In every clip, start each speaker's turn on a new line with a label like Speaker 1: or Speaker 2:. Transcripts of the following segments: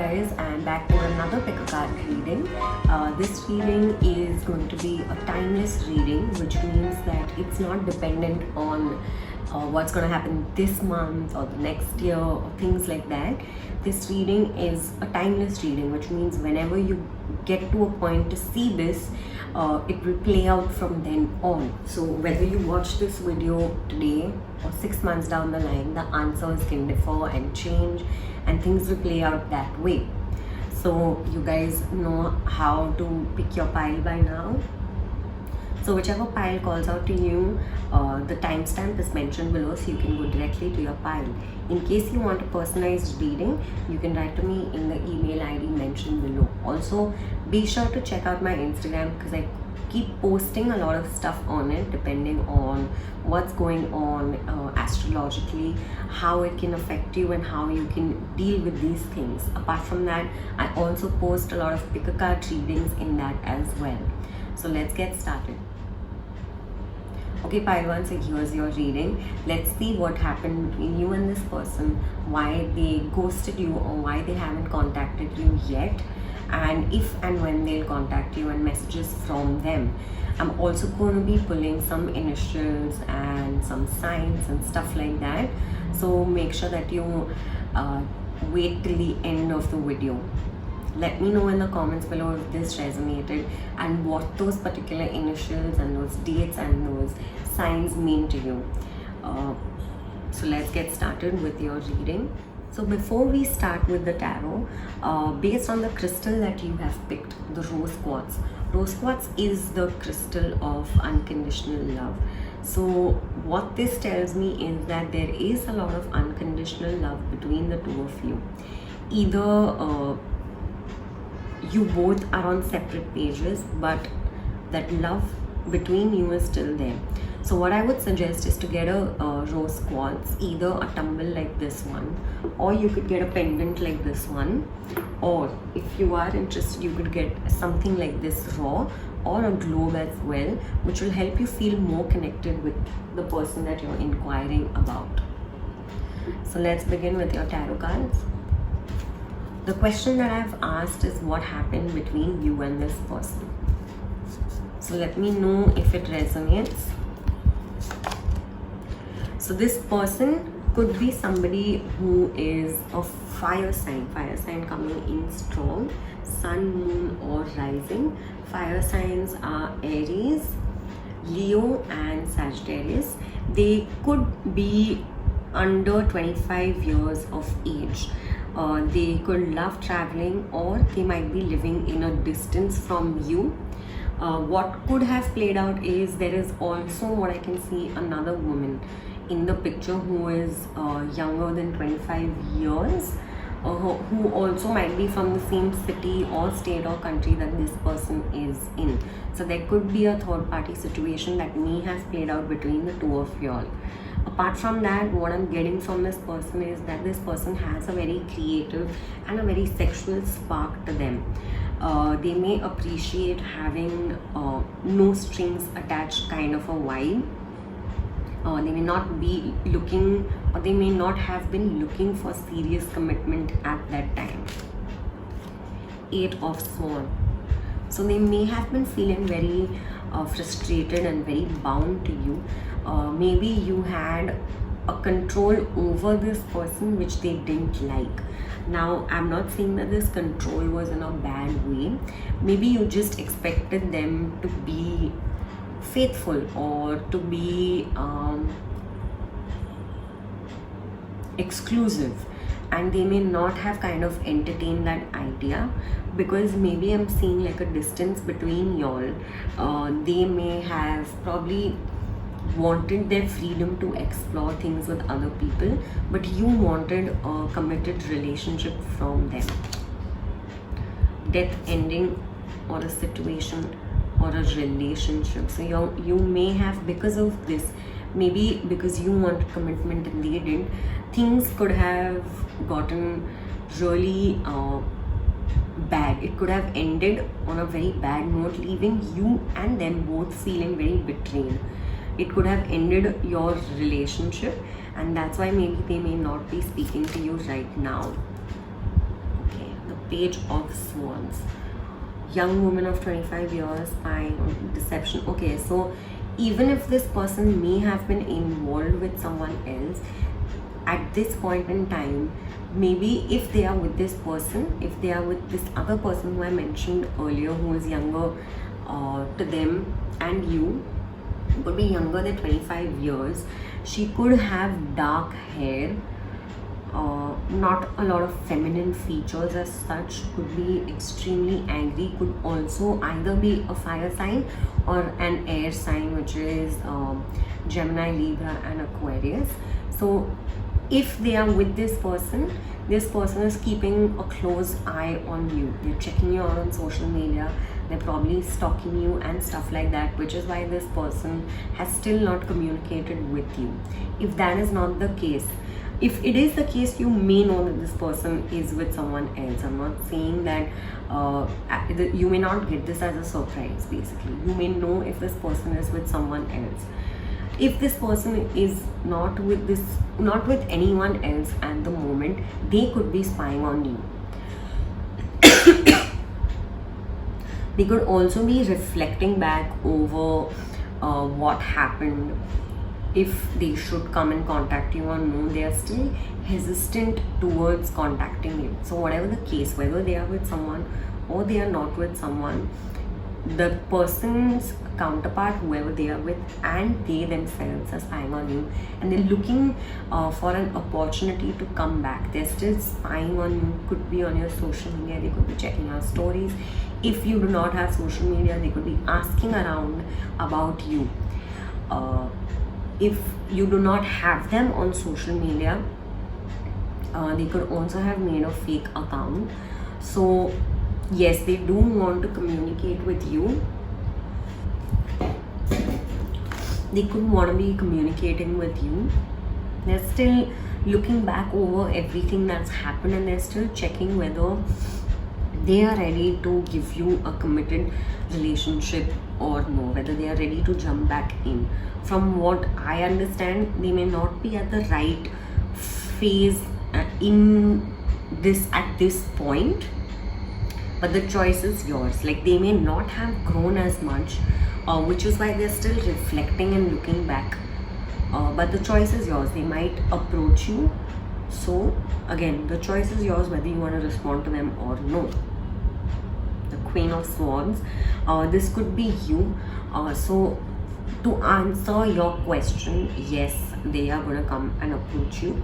Speaker 1: guys, I'm back for another pick a card reading. This reading is going to be a timeless reading, which means that it's not dependent on what's going to happen this month or the next year or things like that. This reading is a timeless reading, which means whenever you get to a point to see this, it will play out from then on. So whether you watch this video today or 6 months down the line, the answers can differ and change and things will play out that way. So you guys know how to pick your pile by now. So whichever pile calls out to you, the timestamp is mentioned below, so you can go directly to your pile. In case you want a personalized reading, you can write to me in the email ID mentioned below. Also, be sure to check out my Instagram because I keep posting a lot of stuff on it depending on what's going on astrologically, how it can affect you and how you can deal with these things. Apart from that, I also post a lot of pick a card readings in that as well. So let's get started. Okay, pile one, so here's your reading. Let's see what happened between you and this person, why they ghosted you or why they haven't contacted you yet, and if and when they'll contact you and messages from them. I'm also going to be pulling some initials and some signs and stuff like that. So make sure that you wait till the end of the video. Let me know in the comments below if this resonated and what those particular initials and those dates and those signs mean to you. So let's get started with your reading. So before we start with the tarot, based on the crystal that you have picked, the rose quartz. Rose quartz is the crystal of unconditional love. So what this tells me is that there is a lot of unconditional love between the two of you. Either you both are on separate pages, but that love between you is still there. So what I would suggest is to get a rose quartz, either a tumble like this one, or you could get a pendant like this one, or if you are interested, you could get something like this raw or a globe as well, which will help you feel more connected with the person that you're inquiring about. So let's begin with your tarot cards. The question that I've asked is what happened between you and this person. So let me know if it resonates. So this person could be somebody who is a fire sign coming in strong, sun, moon or rising. Fire signs are Aries, Leo and Sagittarius. They could be under 25 years of age. They could love traveling, or they might be living in a distance from you. What could have played out is there is also what I can see another woman in the picture who is younger than 25 years, who also might be from the same city or state or country that this person is in. So there could be a third party situation that may have played out between the two of y'all. Apart from that, what I'm getting from this person is that this person has a very creative and a very sexual spark to them. They may appreciate having no strings attached kind of a vibe. They may not be looking, or they may not have been looking for serious commitment at that time. 8 of Swords. So they may have been feeling very frustrated and very bound to you. Maybe you had a control over this person which they didn't like. Now, I'm not saying that this control was in a bad way. Maybe you just expected them to be faithful or to be exclusive, and they may not have kind of entertained that idea because maybe I'm seeing like a distance between y'all. They may have probably wanted their freedom to explore things with other people, but you wanted a committed relationship from them. Death ending, or a situation or a relationship. So you may have, because of this, maybe because you wanted commitment and they didn't, things could have gotten really bad. It could have ended on a very bad note, leaving you and them both feeling very betrayed. It could have ended your relationship, and that's why maybe they may not be speaking to you right now. Okay, the Page of Swords. Young woman of 25 years, spying, deception. Okay, so even if this person may have been involved with someone else at this point in time, maybe if they are with this person, if they are with this other person who I mentioned earlier, who is younger to them and you, could be younger than 25 years. She could have dark hair, not a lot of feminine features as such, could be extremely angry, could also either be a fire sign or an air sign, which is Gemini, Libra and Aquarius. So if they are with this person is keeping a close eye on you. They're checking you out on social media, they're probably stalking you and stuff like that, which is why this person has still not communicated with you. If that is not the case, if it is the case, you may know that this person is with someone else. I'm not saying that you may not get this as a surprise. Basically, you may know if this person is with someone else. If this person is not with anyone else at the moment, they could be spying on you. They could also be reflecting back over what happened, if they should come and contact you or no. They are still hesitant towards contacting you. So whatever the case, whether they are with someone or they are not with someone, the person's counterpart, whoever they are with, and they themselves are spying on you, and they're looking for an opportunity to come back. They're still spying on you. Could be on your social media, they could be checking your stories. If you do not have social media, they could be asking around about you. If you do not have them on social media, they could also have made a fake account. So yes, they do want to communicate with you. They could want to be communicating with you. They're still looking back over everything that's happened, and they're still checking whether they are ready to give you a committed relationship or no, whether they are ready to jump back in. From what I understand, they may not be at the right phase in this at this point, but the choice is yours. Like, they may not have grown as much, which is why they're still reflecting and looking back, but the choice is yours. They might approach you, so again, the choice is yours whether you want to respond to them or no. The Queen of Swords, this could be you. So to answer your question, yes, they are going to come and approach you,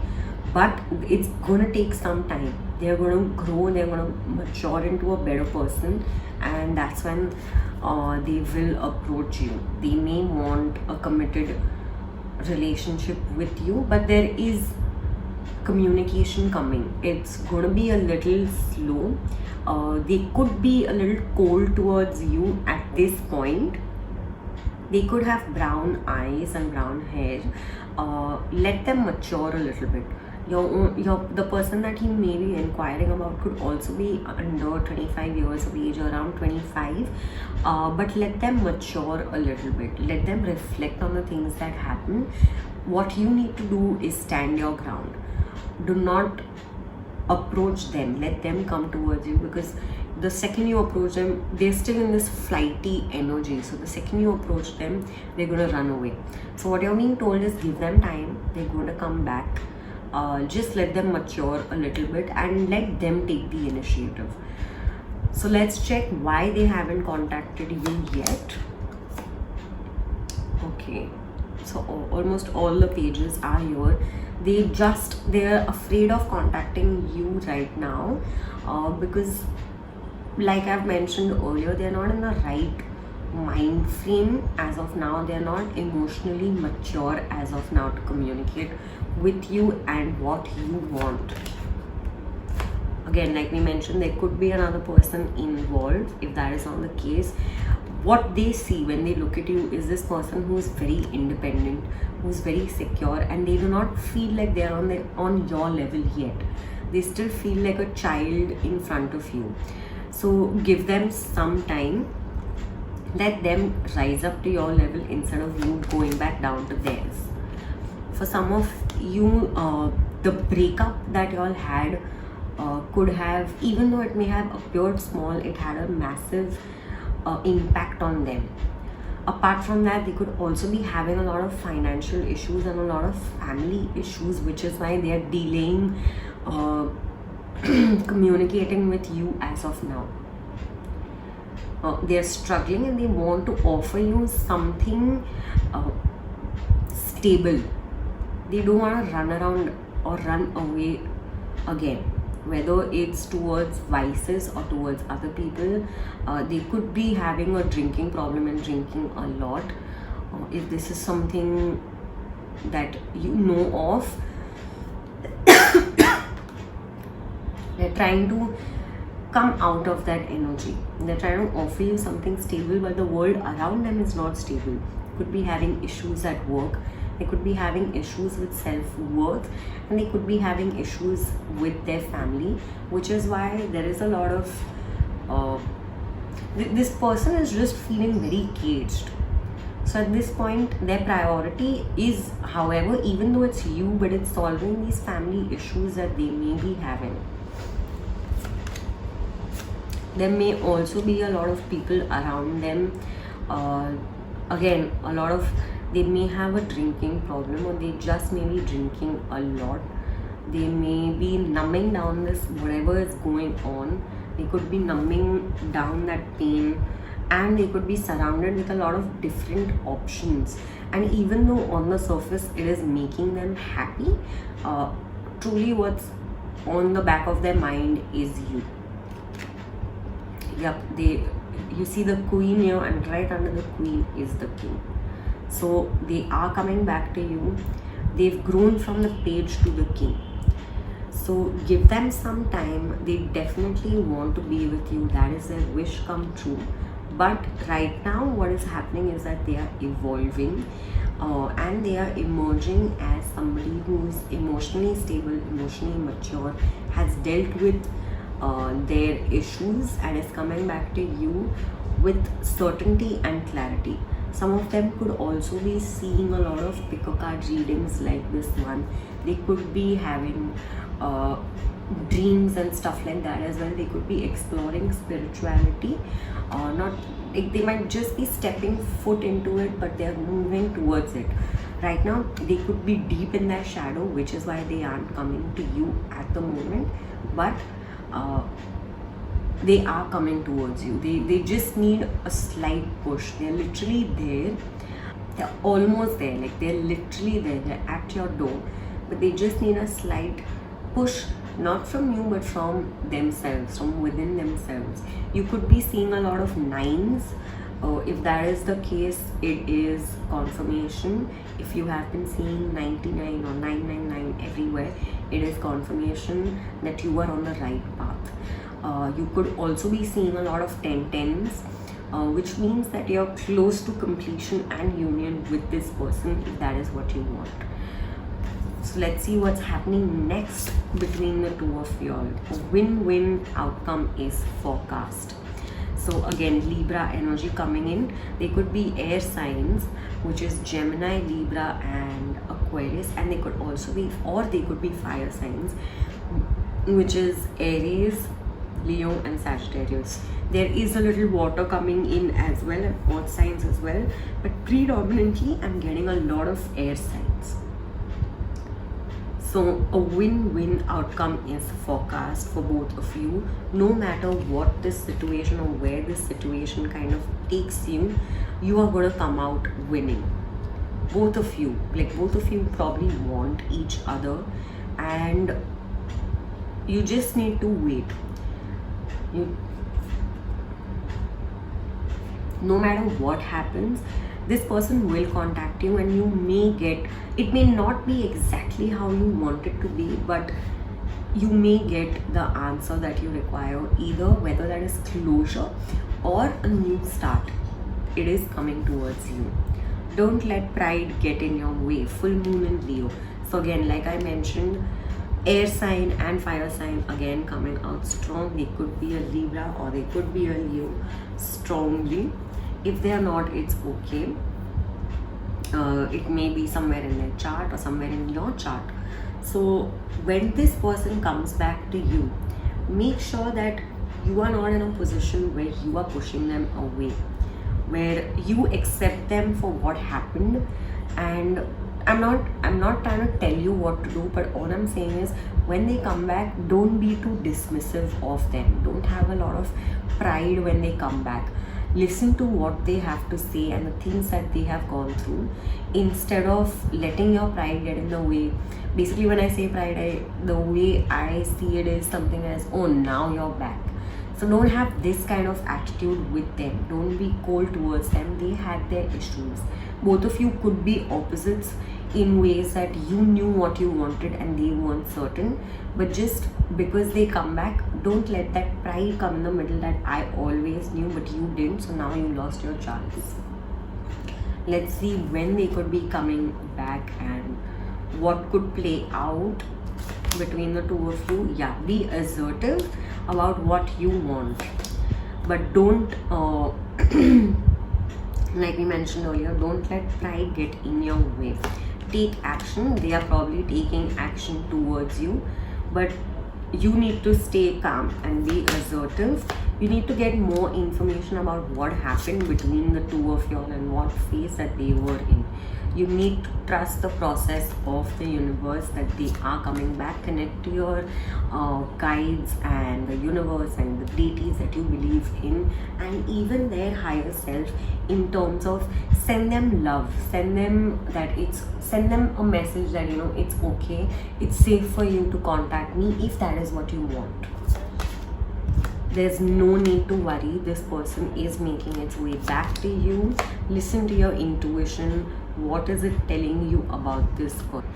Speaker 1: but it's going to take some time. They're going to grow, they're going to mature into a better person, and that's when they will approach you. They may want a committed relationship with you, but there is communication coming. It's going to be a little slow. They could be a little cold towards you at this point. They could have brown eyes and brown hair. Let them mature a little bit. The person that you may be inquiring about could also be under 25 years of age, around 25, but let them mature a little bit. Let them reflect on the things that happen. What you need to do is stand your ground. Do not approach them. Let them come towards you, because the second you approach them, they're still in this flighty energy. So the second you approach them, they're going to run away. So what you're being told is give them time. They're going to come back. Just let them mature a little bit and let them take the initiative. So let's check why they haven't contacted you yet. Okay, so almost all the pages are here. They're afraid of contacting you right now, because like I've mentioned earlier, they're not in the right mind frame as of now. They're not emotionally mature as of now to communicate with you and what you want. Again, like we mentioned, there could be another person involved. If that is not the case, what they see when they look at you is this person who is very independent, who's very secure, and they do not feel like they're on your level yet. They still feel like a child in front of you. So give them some time. Let them rise up to your level instead of you going back down to theirs. For some of you, the breakup that y'all had could have, even though it may have appeared small, it had a massive impact on them. Apart from that, they could also be having a lot of financial issues and a lot of family issues, which is why they are delaying communicating with you as of now. They are struggling and they want to offer you something stable. They don't want to run around or run away again, whether it's towards vices or towards other people. They could be having a drinking problem and drinking a lot. If this is something that you know of, they're trying to come out of that energy. They're trying to offer you something stable, but the world around them is not stable. Could be having issues at work, they could be having issues with self-worth, and they could be having issues with their family, which is why there is a lot of this person is just feeling very caged. So at this point, their priority is, however, even though it's you, but it's solving these family issues that they may be having. There may also be a lot of people around them. Again, they may have a drinking problem, or they just may be drinking a lot. They may be numbing down this whatever is going on. They could be numbing down that pain, and they could be surrounded with a lot of different options. And even though on the surface it is making them happy, truly what's on the back of their mind is you. Yep, you see the queen here, and right under the queen is the king. So they are coming back to you. They've grown from the page to the king. So give them some time. They definitely want to be with you. That is their wish come true. But right now what is happening is that they are evolving and they are emerging as somebody who is emotionally stable, emotionally mature, has dealt with their issues, and is coming back to you with certainty and clarity. Some of them could also be seeing a lot of pick a card readings like this one. They could be having dreams and stuff like that as well. They could be exploring spirituality. They might just be stepping foot into it, but they're moving towards it. Right now, they could be deep in their shadow, which is why they aren't coming to you at the moment. But they are coming towards you. They just need a slight push. They're literally there. They're almost there. Like, they're literally there. They're at your door. But they just need a slight push, not from you, but from themselves, from within themselves. You could be seeing a lot of nines. If that is the case, it is confirmation. If you have been seeing 99 or 999 everywhere, it is confirmation that you are on the right path. You could also be seeing a lot of 1010s, which means that you're close to completion and union with this person, if that is what you want. So let's see what's happening next between the two of y'all. A win-win outcome is forecast. So again, Libra energy coming in. They could be air signs, which is Gemini, Libra and Aquarius, and they could also be, or they could be fire signs, which is Aries, Leo and Sagittarius. There is a little water coming in as well, and earth signs as well, but predominantly I'm getting a lot of air signs. So a win-win outcome is forecast for both of you. No matter what this situation or where this situation kind of takes you, you are going to come out winning. Both of you probably want each other, and you just need to wait. No matter what happens, this person will contact you, and you may get, it may not be exactly how you want it to be, but you may get the answer that you require, either whether that is closure or a new start. It is coming towards you. Don't let pride get in your way. Full moon in Leo. So again, like I mentioned, air sign and fire sign again coming out strong. They could be a Libra or they could be a Leo strongly. If they are not, it's okay. It may be somewhere in their chart or somewhere in your chart. So when this person comes back to you, make sure that you are not in a position where you are pushing them away, where you accept them for what happened. And I'm not trying to tell you what to do, but all I'm saying is, when they come back, don't be too dismissive of them. Don't have a lot of pride when they come back. Listen to what they have to say and the things that they have gone through, instead of letting your pride get in the way. Basically, when I say pride, the way I see it is something as, oh, now you're back. So don't have this kind of attitude with them. Don't be cold towards them. They had their issues. Both of you could be opposites in ways that you knew what you wanted and they weren't certain. But just because they come back, don't let that pride come in the middle that I always knew but you didn't, so now you lost your chance. Let's see when they could be coming back and what could play out between the two of you. Yeah, be assertive about what you want, but don't like we mentioned earlier, don't let pride get in your way. Take action. They are probably taking action towards you, but you need to stay calm and be assertive. You need to get more information about what happened between the two of y'all and what phase that they were in. You need to trust the process of the universe that they are coming back. Connect to your guides and the universe and the deities that you believe in, and even their higher self, in terms of send them love, send them a message that, you know, it's okay, it's safe for you to contact me if that is what you want. There's no need to worry. This person is making its way back to you. Listen to your intuition. What is it telling you about this person?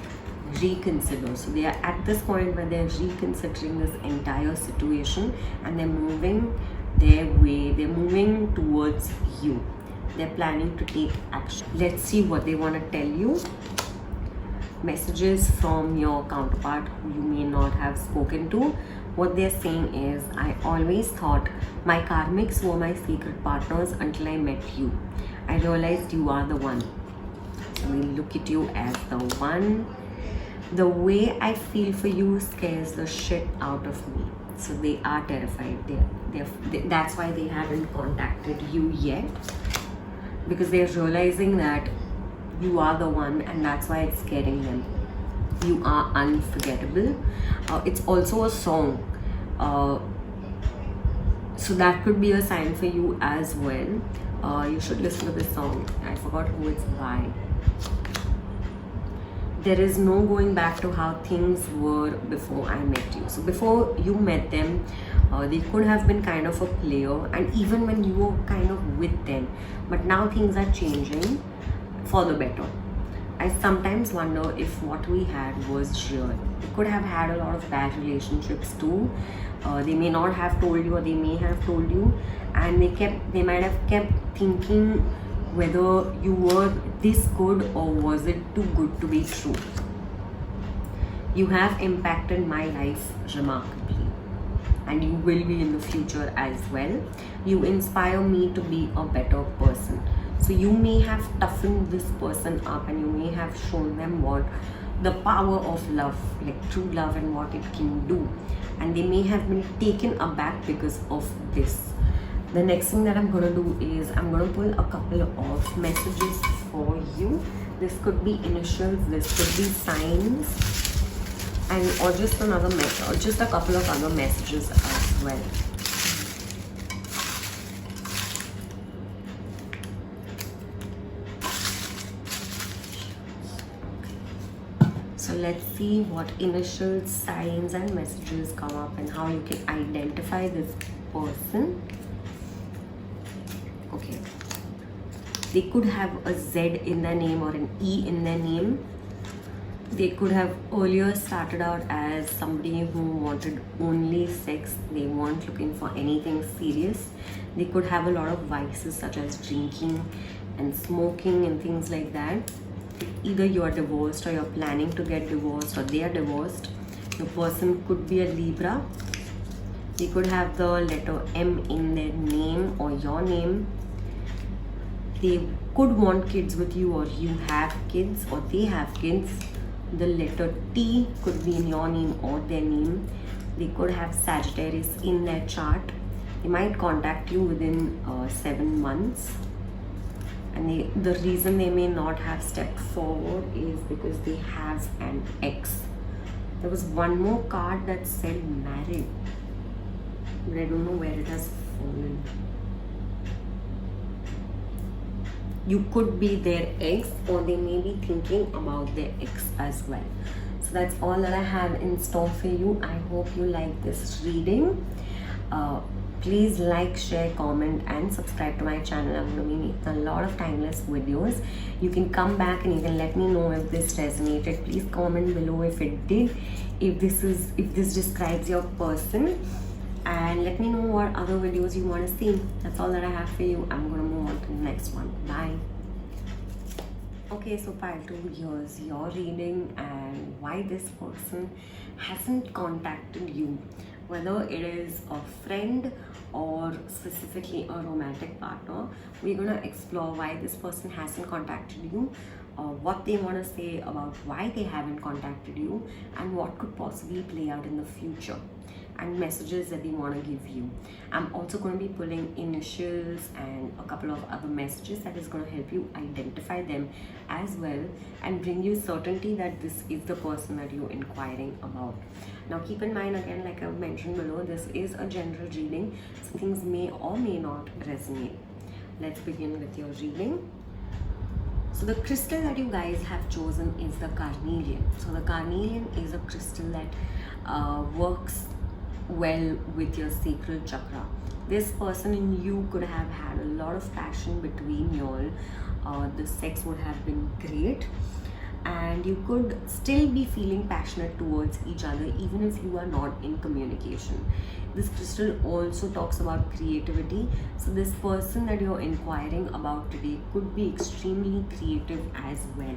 Speaker 1: Reconsider. So they are at this point where they're reconsidering this entire situation and they're moving their way. They're moving towards you. They're planning to take action. Let's see what they want to tell you. Messages from your counterpart who you may not have spoken to. What they're saying is, I always thought my karmics were my secret partners until I met you. I realized you are the one. So we look at you as the one. The way I feel for you scares the shit out of me. So they are terrified. That's why they haven't contacted you yet, because they're realizing that you are the one, and that's why it's scaring them. You are unforgettable. It's also a song, so that could be a sign for you as well. You should listen to this song. I forgot who it's by. There is no going back to how things were before I met you. So before you met them, they could have been kind of a player, and even when you were kind of with them, but now things are changing for the better. I sometimes wonder if what we had was real. We could have had a lot of bad relationships too. They may not have told you, or they may have told you, and they might have kept thinking whether you were this good or was it too good to be true. You have impacted my life remarkably, and you will be in the future as well. You inspire me to be a better person. So you may have toughened this person up, and you may have shown them what the power of love, like true love, and what it can do. And they may have been taken aback because of this. The next thing that I'm going to do is I'm going to pull a couple of messages for you. This could be initials, this could be signs, and or just another message, or just a couple of other messages as well. So let's see what initials, signs and messages come up and how you can identify this person. Okay. They could have a Z in their name or an E in their name. They could have earlier started out as somebody who wanted only sex. They weren't looking for anything serious. They could have a lot of vices such as drinking and smoking and things like that. Either you are divorced, or you're planning to get divorced, or they are divorced. The person could be a Libra. They could have the letter M in their name or your name. They could want kids with you, or you have kids, or they have kids. The letter T could be in your name or their name. They could have Sagittarius in their chart. They might contact you within 7 months. And the reason they may not have stepped forward is because they have an ex. There was one more card that said married, but I don't know where it has fallen. You could be their ex, or they may be thinking about their ex as well. So that's all that I have in store for you. I hope you like this reading. Please like, share, comment and subscribe to my channel. I'm going to be making a lot of timeless videos. You can come back and you can let me know if this resonated. Please comment below if it did, if this describes your person, and let me know what other videos you want to see. That's all that I have for you. I'm going to move on to the next one. Bye. Okay, so pile 2, here's your reading and why this person hasn't contacted you. Whether it is a friend or specifically a romantic partner, we're going to explore why this person hasn't contacted you, what they want to say about why they haven't contacted you, and what could possibly play out in the future, and messages that they want to give you. I'm also going to be pulling initials and a couple of other messages that is going to help you identify them as well and bring you certainty that this is the person that you're inquiring about. Now keep in mind, again, like I mentioned below, this is a general reading, so things may or may not resonate. Let's begin with your reading. So the crystal that you guys have chosen is the carnelian. So the carnelian is a crystal that works well with your sacral chakra. This person and you could have had a lot of passion between y'all. The sex would have been great, and you could still be feeling passionate towards each other even if you are not in communication. This crystal also talks about creativity. So this person that you're inquiring about today could be extremely creative as well.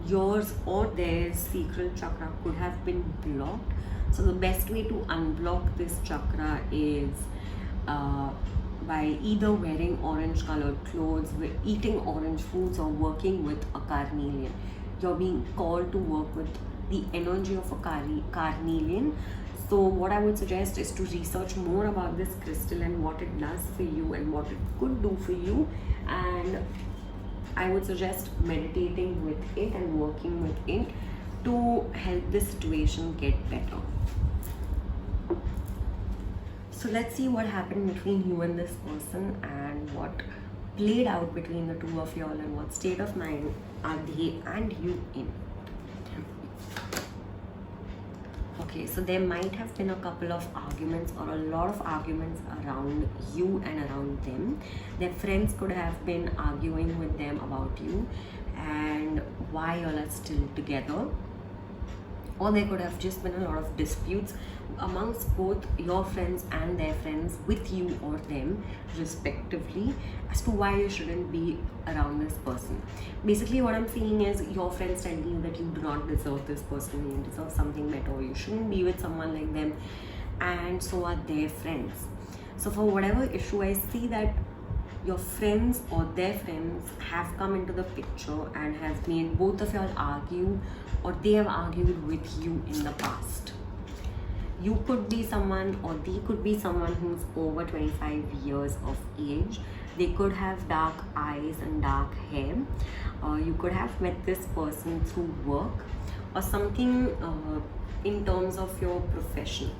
Speaker 1: Yours or their sacral chakra could have been blocked. So the best way to unblock this chakra is by either wearing orange colored clothes, eating orange foods, or working with a carnelian. You're being called to work with the energy of a carnelian. So what I would suggest is to research more about this crystal and what it does for you and what it could do for you. And I would suggest meditating with it and working with it to help the situation get better. So let's see what happened between you and this person and what played out between the two of y'all and what state of mind are they and you in. Okay, so there might have been a couple of arguments or a lot of arguments around you and around them. Their friends could have been arguing with them about you and why y'all are still together. Or there could have just been a lot of disputes amongst both your friends and their friends with you or them respectively as to why you shouldn't be around this person. Basically what I'm seeing is your friends telling you that you do not deserve this person, you deserve something better, you shouldn't be with someone like them, and so are their friends. So for whatever issue, I see that your friends or their friends have come into the picture and have made both of y'all argue, or they have argued with you in the past. You could be someone, or they could be someone who's over 25 years of age. They could have dark eyes and dark hair. You could have met this person through work or something in terms of your profession.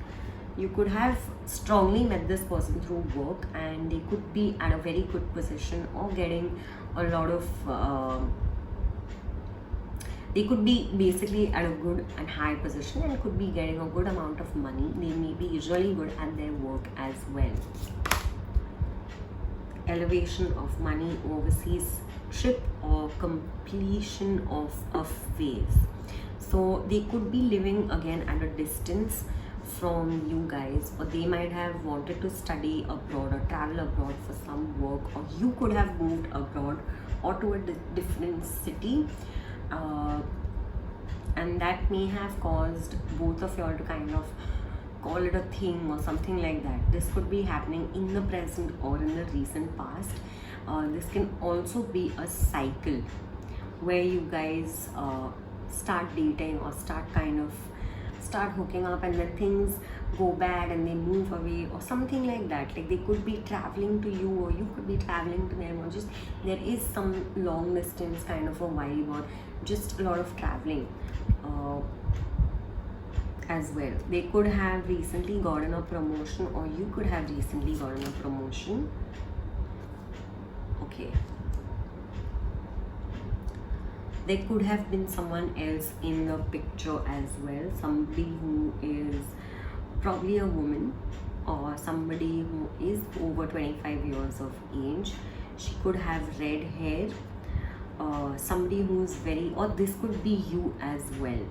Speaker 1: You could have strongly met this person through work, and they could be at a very good position or getting a lot of they could be basically at a good and high position and could be getting a good amount of money. They may be really good at their work as well. Elevation of money, overseas trip, or completion of a phase. So they could be living again at a distance from you guys, or they might have wanted to study abroad or travel abroad for some work, or you could have moved abroad or to a different city, and that may have caused both of y'all to kind of call it a thing or something like that. This could be happening in the present or in the recent past. This can also be a cycle where you guys start dating or start hooking up, and then things go bad and they move away or something like that. Like they could be traveling to you or you could be traveling to them, or just there is some long distance kind of a vibe, or just a lot of traveling as well. They could have recently gotten a promotion, or you could have recently gotten a promotion. Okay, there could have been someone else in the picture as well, somebody who is probably a woman or somebody who is over 25 years of age. She could have red hair, somebody who's very, or this could be you as well,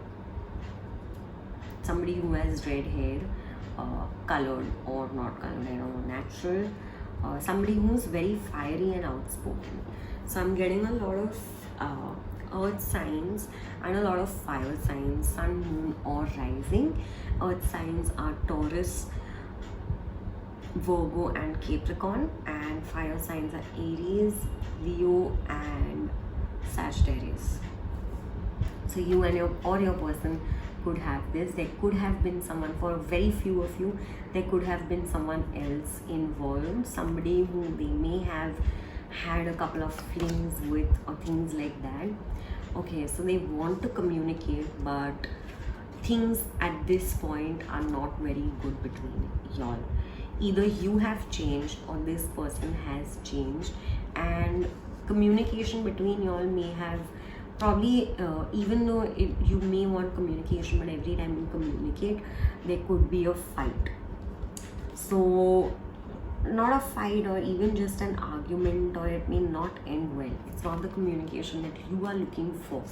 Speaker 1: somebody who has red hair, colored or not colored, I don't know, natural, somebody who's very fiery and outspoken. So I'm getting a lot of earth signs and a lot of fire signs, sun, moon or rising. Earth signs are Taurus, Virgo and Capricorn, and fire signs are Aries, Leo and Sagittarius. So you and your person could have this. There could have been someone, for very few of you, there could have been someone else involved, somebody who they may have had a couple of flings with or things like that. Okay, so they want to communicate, but things at this point are not very good between y'all. Either you have changed or this person has changed, and communication between y'all may have probably, even though you may want communication, but every time you communicate, there could be a fight. So not a fight or even just an argument, or it may not end well. It's not the communication that you are looking for,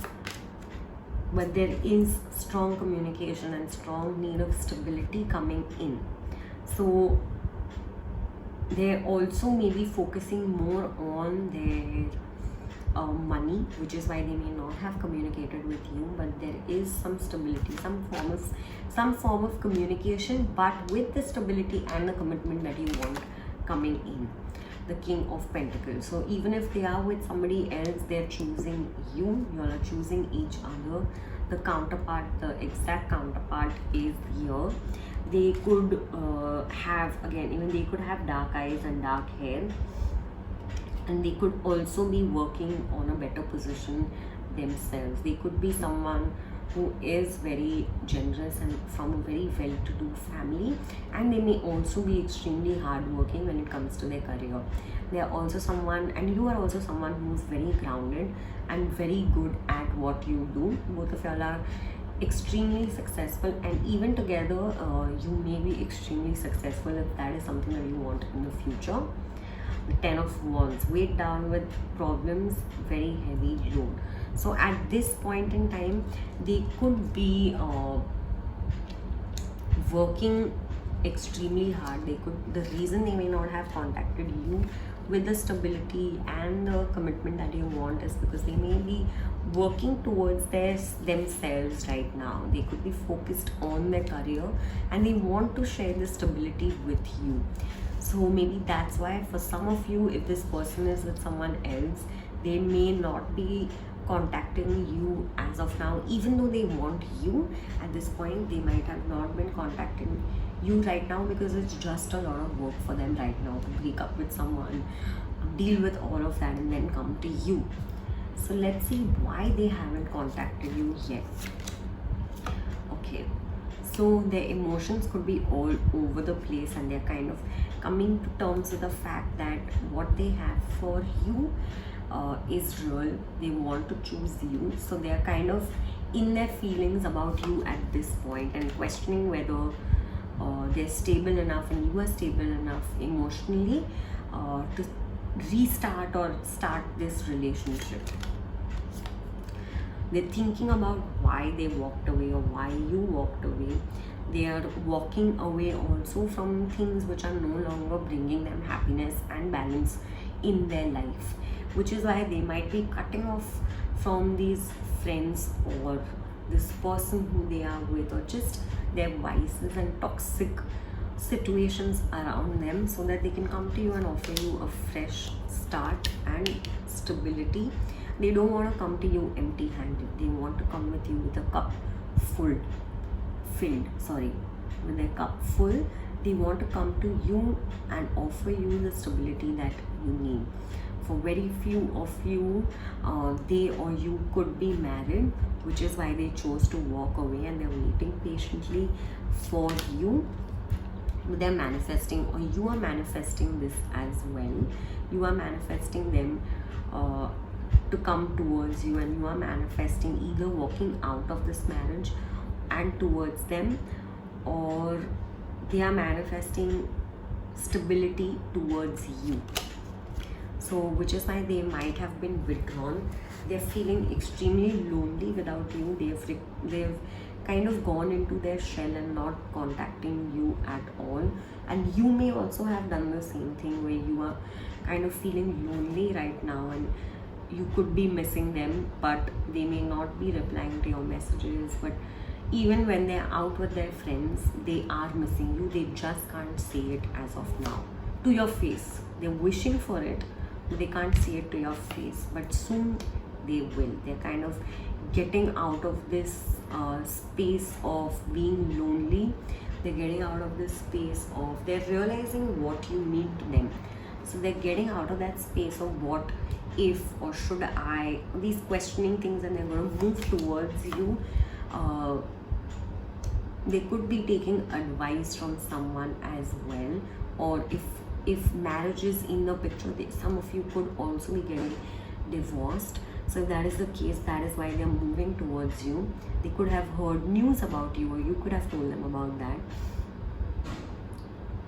Speaker 1: but there is strong communication and strong need of stability coming in. So they're also maybe focusing more on their money, which is why they may not have communicated with you, but there is some stability, some form of communication, but with the stability and the commitment that you want coming in. The King of Pentacles. So even if they are with somebody else, they're choosing you. You all are choosing each other. The counterpart, the exact counterpart is here. They could have, again, even they could have dark eyes and dark hair, and they could also be working on a better position themselves. They could be someone who is very generous and from a very well-to-do family, and they may also be extremely hardworking when it comes to their career. They are also someone, and you are also someone who's very grounded and very good at what you do. Both of y'all are extremely successful, and even together you may be extremely successful if that is something that you want in the future. The 10 of Wands, weighed down with problems, very heavy load. So at this point in time, they could be working extremely hard. The reason they may not have contacted you with the stability and the commitment that you want is because they may be working towards themselves right now. They could be focused on their career and they want to share the stability with you. So maybe that's why for some of you, if this person is with someone else, they may not be contacting you as of now. Even though they want you at this point, they might have not been contacting you right now because it's just a lot of work for them right now to break up with someone, deal with all of that, and then come to you. So let's see why they haven't contacted you yet. Okay, so their emotions could be all over the place, and they're kind of coming to terms with the fact that what they have for you is real. They want to choose you, so they are kind of in their feelings about you at this point and questioning whether they're stable enough and you are stable enough emotionally to restart or start this relationship. They're thinking about why they walked away or why you walked away. They are walking away also from things which are no longer bringing them happiness and balance in their life, which is why they might be cutting off from these friends or this person who they are with, or just their vices and toxic situations around them, so that they can come to you and offer you a fresh start and stability. They don't want to come to you empty handed. They want to come with you with a cup with their cup full. They want to come to you and offer you the stability that you need. For very few of you, they or you could be married, which is why they chose to walk away, and they're waiting patiently for you. They're manifesting, or you are manifesting this as well. You are manifesting them to come towards you, and you are manifesting either walking out of this marriage and towards them, or they are manifesting stability towards you. So which is why they might have been withdrawn. They're feeling extremely lonely without you. They've kind of gone into their shell and not contacting you at all. And you may also have done the same thing, where you are kind of feeling lonely right now, and you could be missing them, but they may not be replying to your messages. But even when they're out with their friends, they are missing you. They just can't say it as of now to your face. They're wishing for it, but they can't say it to your face. But soon they will. They're kind of getting out of this space of being lonely. They're getting out of this space of, they're realizing what you mean to them. So they're getting out of that space of what if or should I, these questioning things, and they're going to move towards you. They could be taking advice from someone as well, or if marriage is in the picture, some of you could also be getting divorced. So if that is the case, that is why they are moving towards you. They could have heard news about you, or you could have told them about that.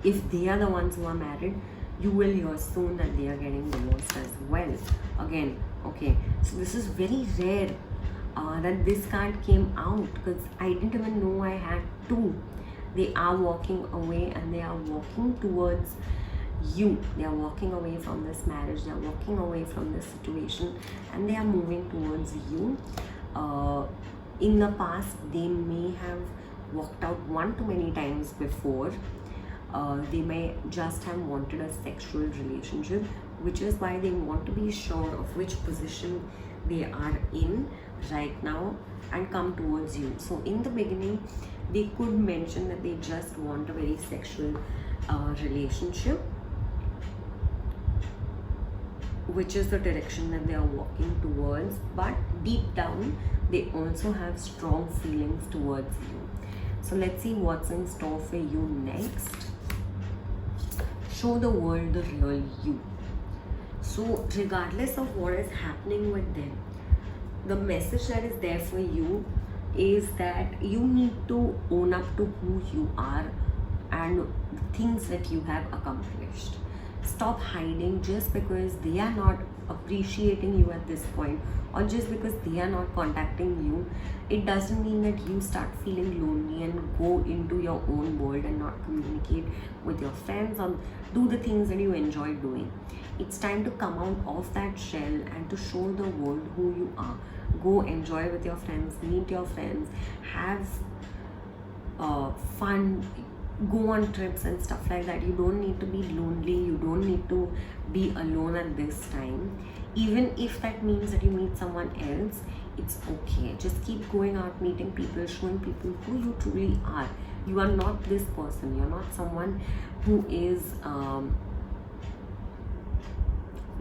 Speaker 1: If they are the ones who are married, you will hear soon that they are getting divorced as well. Again, okay, so this is very rare that this card came out, because I didn't even know I had two. They are walking away, and they are walking towards you. They are walking away from this marriage. They are walking away from this situation, and they are moving towards you. In the past, they may have walked out one too many times before. They may just have wanted a sexual relationship, which is why they want to be sure of which position they are in right now and come towards you. So in the beginning, they could mention that they just want a very sexual relationship, which is the direction that they are walking towards. But deep down, they also have strong feelings towards you. So let's see what's in store for you next. Show the world the real you. So regardless of what is happening with them, the message that is there for you is that you need to own up to who you are and the things that you have accomplished. Stop hiding just because they are not appreciating you at this point, or just because they are not contacting you. It doesn't mean that you start feeling lonely and go into your own world and not communicate with your friends or do the things that you enjoy doing. It's time to come out of that shell and to show the world who you are. Go enjoy with your friends, meet your friends, have fun, go on trips and stuff like that. You don't need to be lonely. You don't need to be alone at this time. Even if that means that you meet someone else, it's okay. Just keep going out, meeting people, showing people who you truly are. You are not this person. You're not someone who is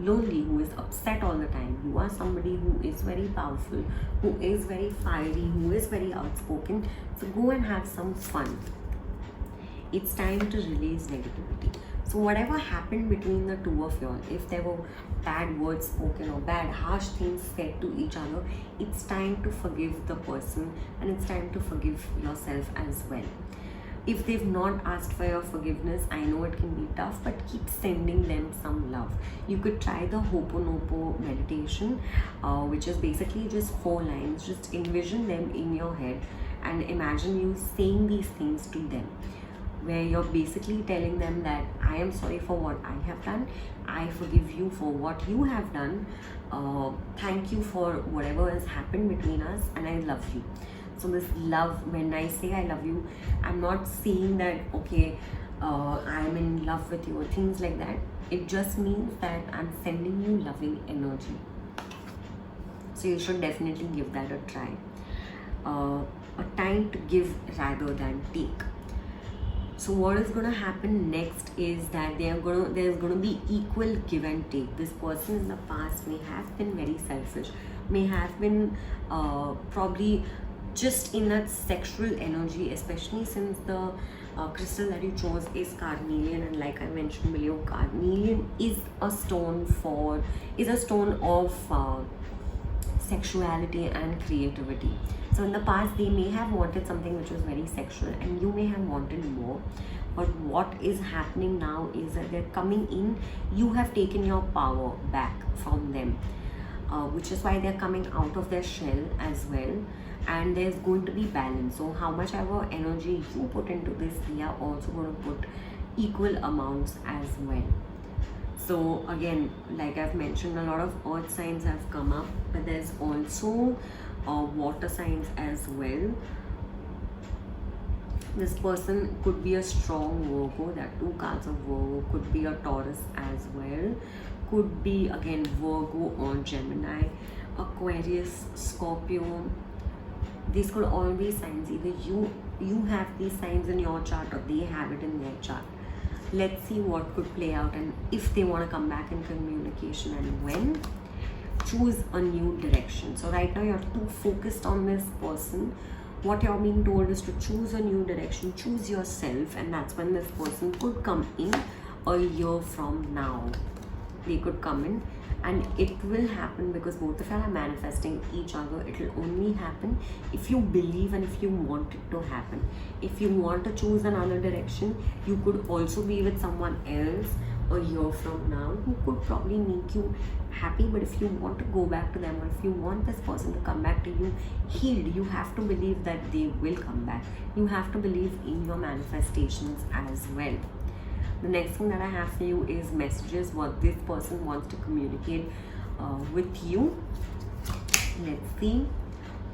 Speaker 1: lonely, who is upset all the time. You are somebody who is very powerful, who is very fiery, who is very outspoken. So go and have some fun. It's time to release negativity. So whatever happened between the two of y'all, if there were bad words spoken or bad harsh things said to each other, it's time to forgive the person, and it's time to forgive yourself as well. If they've not asked for your forgiveness, I know it can be tough, but keep sending them some love. You could try the Ho'oponopono meditation, which is basically just 4 lines. Just envision them in your head and imagine you saying these things to them, where you're basically telling them that I am sorry for what I have done, I forgive you for what you have done, thank you for whatever has happened between us, and I love you. So this love, when I say I love you, I'm not saying that, okay, I'm in love with you or things like that. It just means that I'm sending you loving energy. So you should definitely give that a try. A time to give rather than take. So what is going to happen next is that there's going to be equal give and take. This person in the past may have been very selfish, may have been probably just in that sexual energy, especially since the crystal that you chose is carnelian, and like I mentioned below, carnelian is a stone of sexuality and creativity. So in the past they may have wanted something which was very sexual, and you may have wanted more. But what is happening now is that they're coming in, you have taken your power back from them, which is why they're coming out of their shell as well, and there's going to be balance. So how much ever energy you put into this, they are also going to put equal amounts as well. So again, like I've mentioned, a lot of earth signs have come up, but there's also water signs as well. This person could be a strong Virgo, there are 2 cards of Virgo, could be a Taurus as well, could be again Virgo or Gemini, Aquarius, Scorpio. These could all be signs, either you have these signs in your chart or they have it in their chart. Let's see what could play out, and if they want to come back in communication, and when. Choose a new direction. So right now you're too focused on this person. What you're being told is to choose a new direction, choose yourself, and that's when this person could come in a year from now. They could come in, and it will happen because both of you are manifesting each other. It will only happen if you believe and if you want it to happen. If you want to choose another direction, you could also be with someone else a year from now who could probably make you happy. But if you want to go back to them, or if you want this person to come back to you healed, you have to believe that they will come back. You have to believe in your manifestations as well. The next thing that I have for you is messages, what this person wants to communicate with you. Let's see.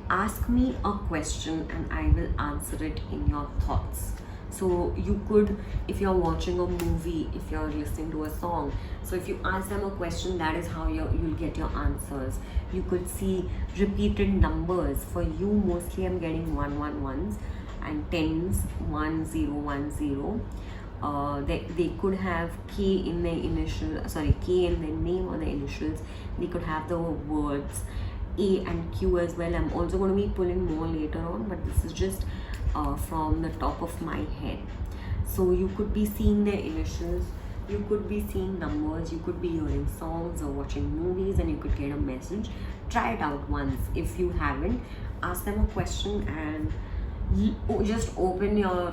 Speaker 1: Ask me a question and I will answer it in your thoughts. So you could, if you're watching a movie, if you're listening to a song, so if you ask them a question, that is how you'll get your answers. You could see repeated numbers. For you, mostly I'm getting 111s and 10s, 1010. They could have K in their K in their name or their initials. They could have the words A and Q as well. I'm also going to be pulling more later on, but this is just from the top of my head. So you could be seeing their initials, you could be seeing numbers, you could be hearing songs or watching movies, and you could get a message. Try it out once. If you haven't, ask them a question and just open your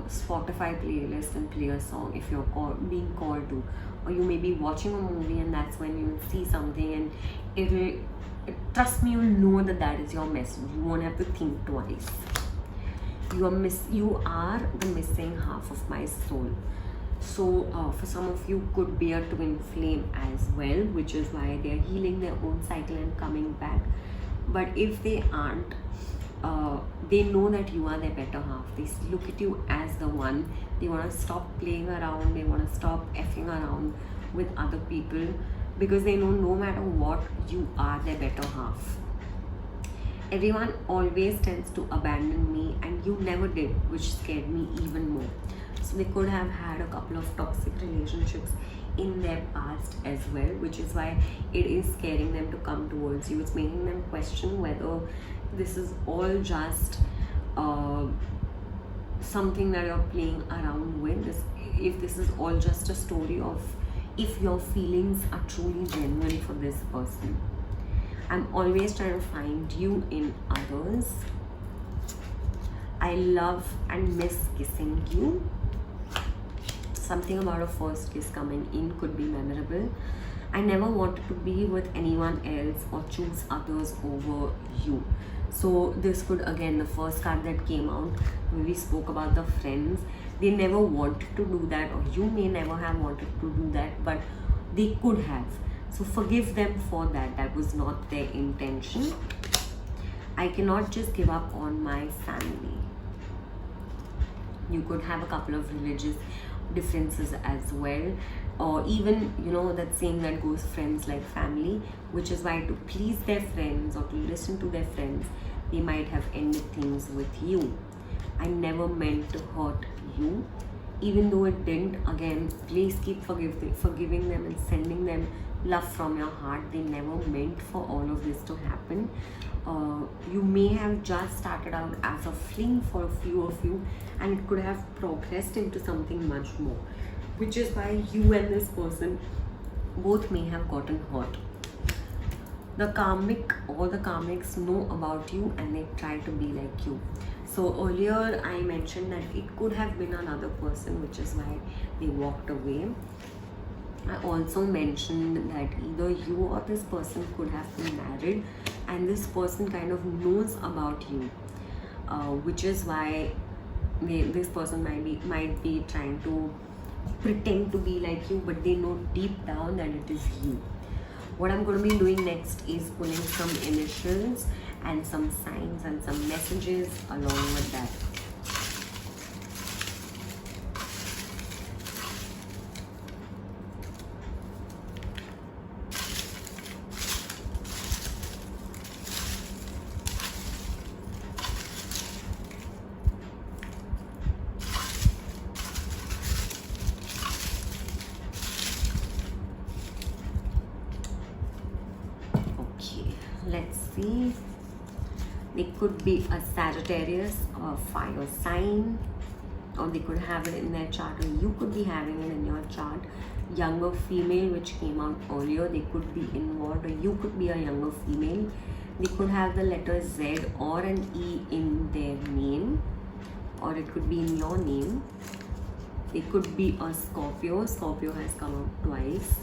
Speaker 1: Spotify playlist and play a song if you're being called to, or you may be watching a movie and that's when you see something and trust me, you'll know that is your message. You won't have to think twice. You are the missing half of my soul. So for some of you, could be a twin flame as well, which is why they're healing their own cycle and coming back. But if they aren't, they know that you are their better half. They look at you as the one. They want to stop playing around. They want to stop effing around with other people, because they know no matter what, you are their better half. Everyone always tends to abandon me, and you never did, which scared me even more. So they could have had a couple of toxic relationships in their past as well, which is why it is scaring them to come towards you. It's making them question whether this is all just something that you're playing around with. If this is all just a story of if your feelings are truly genuine for this person. I'm always trying to find you in others. I love and miss kissing you. Something about a first kiss coming in could be memorable. I never wanted to be with anyone else or choose others over you. So this could, again, the first card that came out when we spoke about the friends, they never wanted to do that, or you may never have wanted to do that, but they could have. So forgive them for that. That was not their intention. I cannot just give up on my family. You could have a couple of religious differences as well. or even, you know, that saying that goes, friends like family, which is why to please their friends or to listen to their friends, they might have ended things with you. I never meant to hurt you, even though it didn't. Again, please keep forgiving them and sending them love from your heart. They never meant for all of this to happen. You may have just started out as a fling for a few of you, and it could have progressed into something much more, which is why you and this person both may have gotten hurt. The karmic or the karmics know about you and they try to be like you. So earlier I mentioned that it could have been another person, which is why they walked away. I also mentioned that either you or this person could have been married, and this person kind of knows about you, which is why this person might be trying to pretend to be like you, but they know deep down that it is you. What I'm going to be doing next is pulling some initials and some signs and some messages along with that. Let's see. They could be a Sagittarius or a fire sign, or they could have it in their chart, or you could be having it in your chart. Younger female, which came out earlier, they could be involved, or you could be a younger female. They could have the letter Z or an E in their name, or it could be in your name. They could be a Scorpio. Scorpio has come out twice.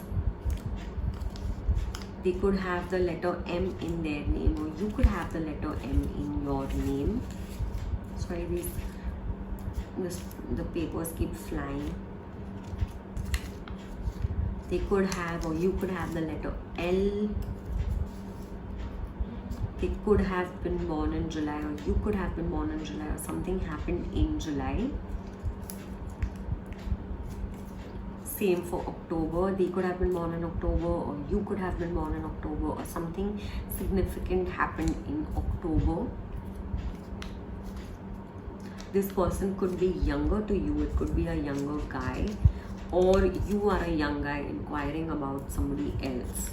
Speaker 1: They could have the letter M in their name, or you could have the letter M in your name. Sorry, the papers keep flying. They could have, or you could have the letter L. They could have been born in July, or you could have been born in July, or something happened in July. Same for October. They could have been born in October, or you could have been born in October, or something significant happened in October. This person could be younger to you. It could be a younger guy, or you are a young guy inquiring about somebody else.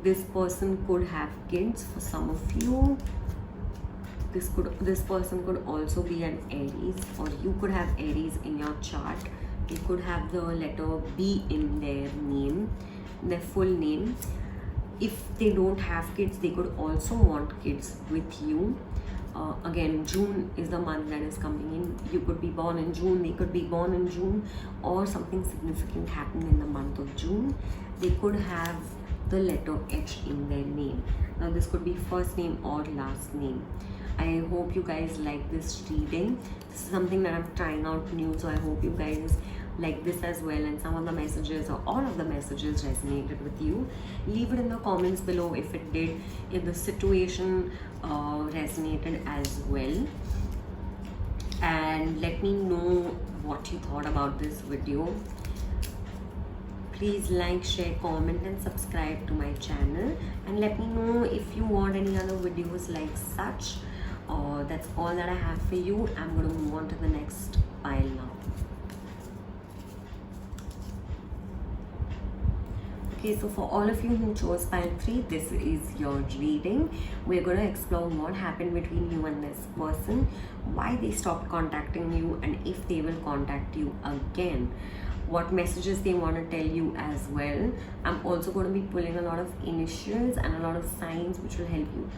Speaker 1: This person could have kids for some of you. This person could also be an Aries, or you could have Aries in your chart. You could have the letter B in their name, their full name. If they don't have kids, they could also want kids with you. Again, June is the month that is coming in. You could be born in June, they could be born in June, or something significant happened in the month of June. They could have the letter H in their name. Now this could be first name or last name. I hope you guys like this reading. This is something that I'm trying out new, so I hope you guys like this as well, and some of the messages or all of the messages resonated with you. Leave it in the comments below if it did, if the situation resonated as well, and let me know what you thought about this video. Please like, share, comment and subscribe to my channel, and let me know if you want any other videos like such. That's all that I have for you. I'm going to move on to the next pile now. Okay, so for all of you who chose pile 3, this is your reading. We're going to explore what happened between you and this person, why they stopped contacting you, and if they will contact you again, what messages they want to tell you as well. I'm also going to be pulling a lot of initials and a lot of signs which will help you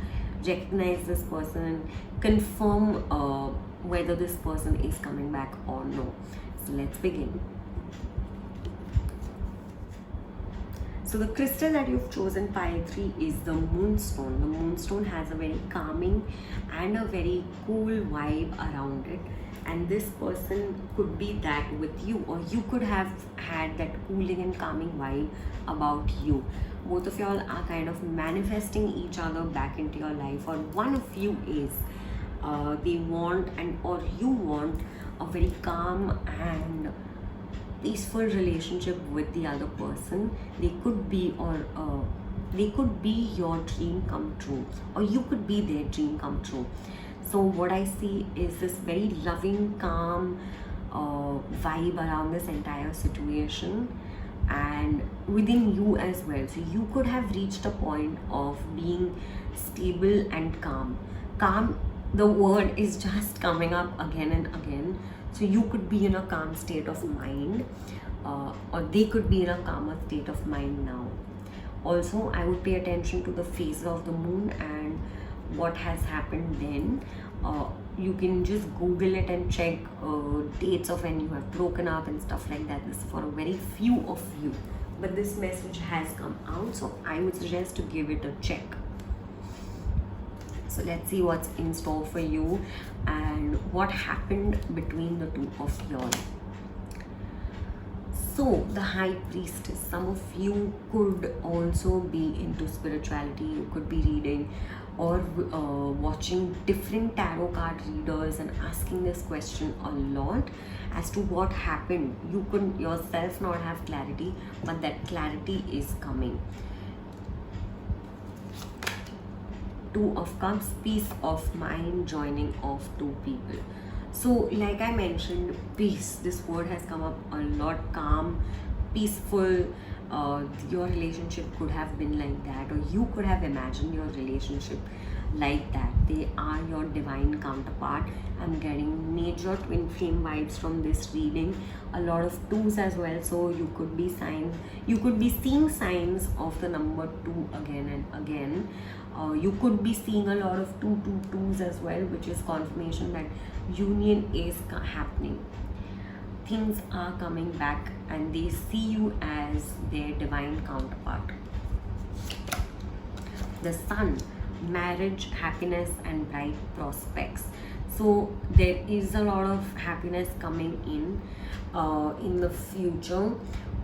Speaker 1: recognize this person, confirm whether this person is coming back or no. So let's begin. So the crystal that you've chosen, pile 3, is the moonstone. The moonstone has a very calming and a very cool vibe around it, and this person could be that with you, or you could have had that cooling and calming vibe about you. Both of y'all are kind of manifesting each other back into your life, or one of you is they want, and or you want, a very calm and peaceful relationship with the other person. They could be, or they could be your dream come true, or you could be their dream come true. So what I see is this very loving, calm vibe around this entire situation, and within you as well. So you could have reached a point of being stable and calm. Calm, the word is just coming up again and again. So you could be in a calm state of mind, or they could be in a calmer state of mind now. Also, I would pay attention to the phase of the moon and what has happened then. You can just Google it and check dates of when you have broken up and stuff like that. This is for a very few of you, but this message has come out, so I would suggest to give it a check. So let's see what's in store for you and what happened between the two of y'all. So the High Priestess, some of you could also be into spirituality. You could be reading or watching different tarot card readers and asking this question a lot as to what happened. You could yourself not have clarity, but that clarity is coming. Two of Cups, peace of mind, joining of two people. So like I mentioned, peace, this word has come up a lot. Calm, peaceful. Your relationship could have been like that, or you could have imagined your relationship like that. They are your divine counterpart. I'm getting major twin flame vibes from this reading. A lot of twos as well, so you could be seeing signs of the number 2 again and again. You could be seeing a lot of 222s as well, which is confirmation that union is happening. Things are coming back and they see you as their divine counterpart. The Sun, marriage, happiness and bright prospects. So there is a lot of happiness coming in the future.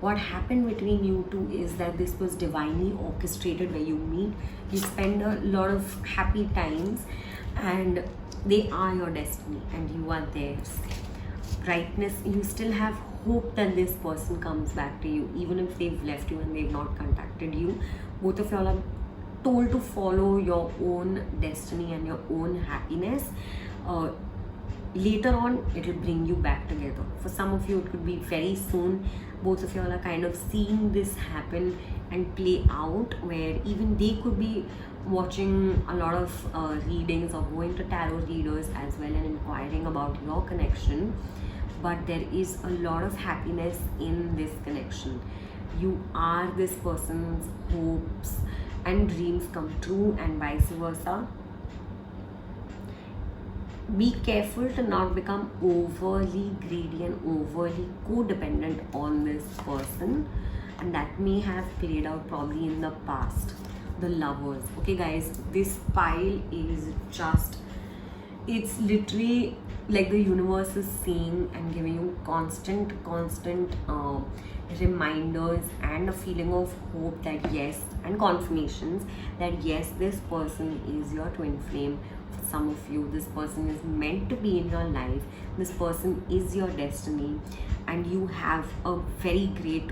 Speaker 1: What happened between you two is that this was divinely orchestrated, where you meet, you spend a lot of happy times, and they are your destiny and you are theirs. Brightness, you still have hope that this person comes back to you, even if they've left you and they've not contacted you. Both of y'all are told to follow your own destiny and your own happiness. Later on, it will bring you back together. For some of you, it could be very soon. Both of y'all are kind of seeing this happen and play out, where even they could be watching a lot of readings or going to tarot readers as well and inquiring about your connection. But there is a lot of happiness in this connection. You are this person's hopes and dreams come true, and vice versa. Be careful to not become overly greedy and overly codependent on this person, and that may have played out probably in the past. The Lovers. Okay guys, this pile is just, it's literally like the universe is saying and giving you constant reminders and a feeling of hope that yes, and confirmations that yes, this person is your twin flame. For some of you, this person is meant to be in your life. This person is your destiny, and you have a very great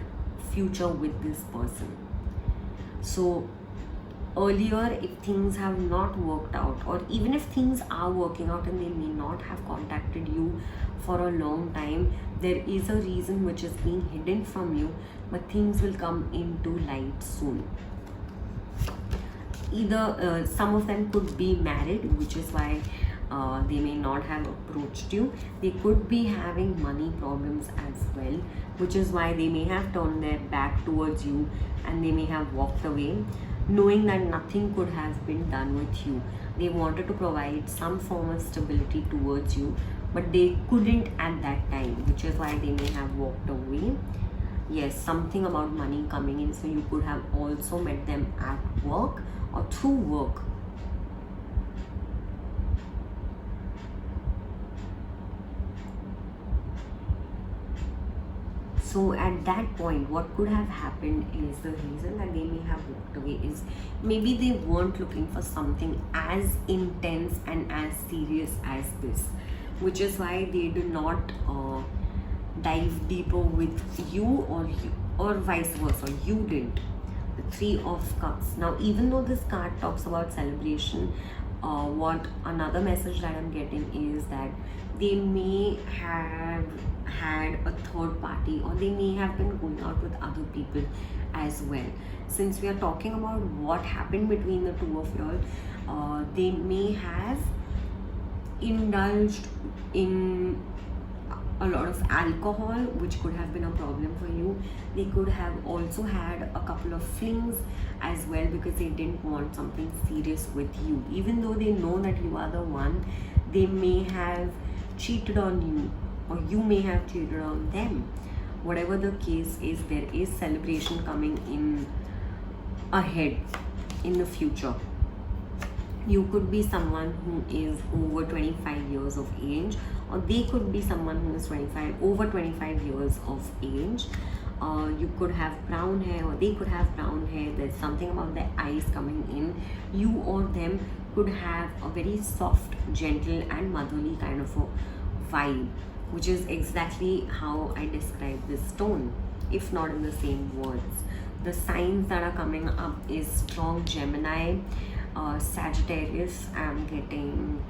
Speaker 1: future with this person. So earlier, if things have not worked out, or even if things are working out and they may not have contacted you for a long time, there is a reason which is being hidden from you, but things will come into light soon. Either some of them could be married, which is why they may not have approached you. They could be having money problems as well, which is why they may have turned their back towards you and they may have walked away, knowing that nothing could have been done with you. They wanted to provide some form of stability towards you, but they couldn't at that time, which is why they may have walked away. Yes, something about money coming in, so you could have also met them at work or through work. So at that point, what could have happened is, the reason that they may have walked away is maybe they weren't looking for something as intense and as serious as this, which is why they did not dive deeper with you, or vice versa, you didn't. The Three of Cups. Now, even though this card talks about celebration, what another message that I'm getting is that they may have had a third party, or they may have been going out with other people as well. Since we are talking about what happened between the two of you all, they may have indulged in a lot of alcohol, which could have been a problem for you. They could have also had a couple of flings as well, because they didn't want something serious with you. Even though they know that you are the one, they may have cheated on you, or you may have cheated on them. Whatever the case is, there is celebration coming in ahead in the future. You could be someone who is over 25 years of age, or they could be someone who is over 25 years of age. You could have brown hair, or they could have brown hair. There's something about their eyes coming in. You or them could have a very soft, gentle and motherly kind of a vibe, which is exactly how I describe this stone, if not in the same words. The signs that are coming up is strong Gemini, Sagittarius. I'm getting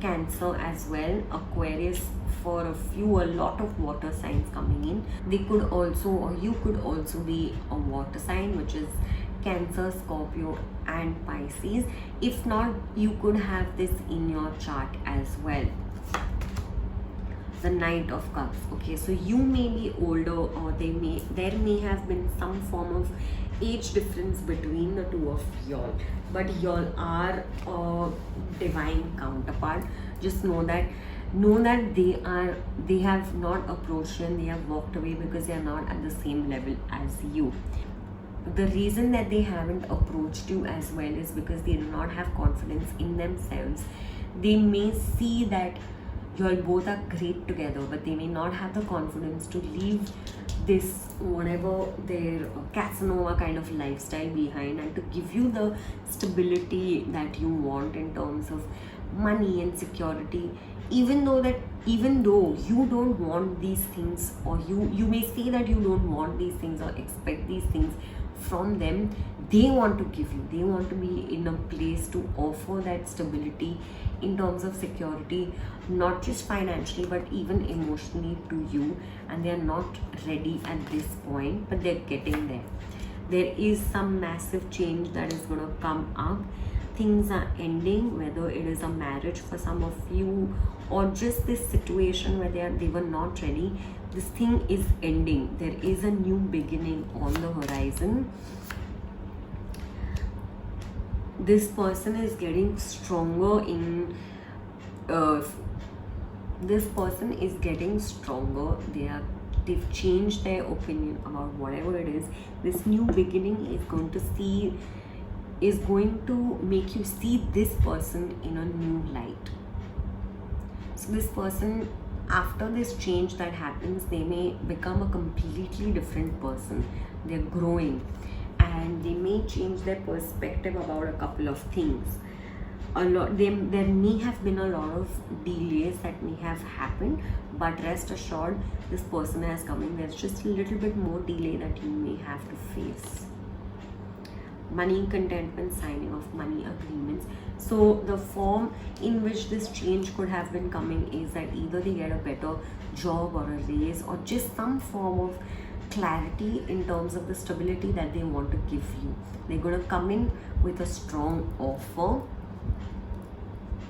Speaker 1: Cancer as well, Aquarius. For a lot of water signs coming in. They could also, or you could also be a water sign, which is Cancer, Scorpio and Pisces. If not, you could have this in your chart as well. The Knight of Cups. Okay, so you may be older, or there may have been some form of age difference between the two of y'all, but y'all are a divine counterpart. Just know that they have not approached you, and they have walked away because they are not at the same level as you. The reason that they haven't approached you as well is because they do not have confidence in themselves. They may see that you all both are great together, but they may not have the confidence to leave this, whatever their Casanova kind of lifestyle behind, and to give you the stability that you want in terms of money and security. Even though you don't want these things, or you may say that you don't want these things or expect these things from them, they want to give you. They want to be in a place to offer that stability in terms of security, not just financially but even emotionally to you, and they are not ready at this point, but they're getting there. There is some massive change that is going to come up. Things are ending, whether it is a marriage for some of you, or just this situation where they were not ready. This thing is ending. There is a new beginning on the horizon. This person is getting stronger in this person is getting stronger. They've changed their opinion about whatever it is. This new beginning is going to make you see this person in a new light. So this person, after this change that happens, they may become a completely different person. They're growing, and they may change their perspective about a couple of things. There may have been a lot of delays that may have happened, but rest assured, this person has coming. There's just a little bit more delay that you may have to face. Money contentment, signing of money agreements. So the form in which this change could have been coming is that either they get a better job or a raise, or just some form of clarity in terms of the stability that they want to give you. They're going to come in with a strong offer,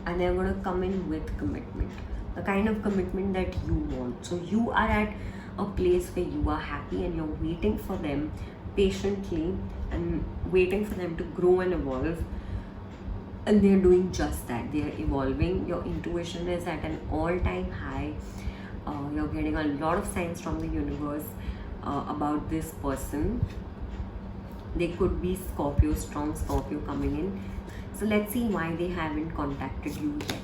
Speaker 1: and they're going to come in with commitment, the kind of commitment that you want. So you are at a place where you are happy, and you're waiting for them patiently, and waiting for them to grow and evolve, and they're doing just that. They're evolving. Your intuition is at an all-time high. You're getting a lot of signs from the universe about this person. They could be Scorpio, strong Scorpio coming in. So let's see why they haven't contacted you yet.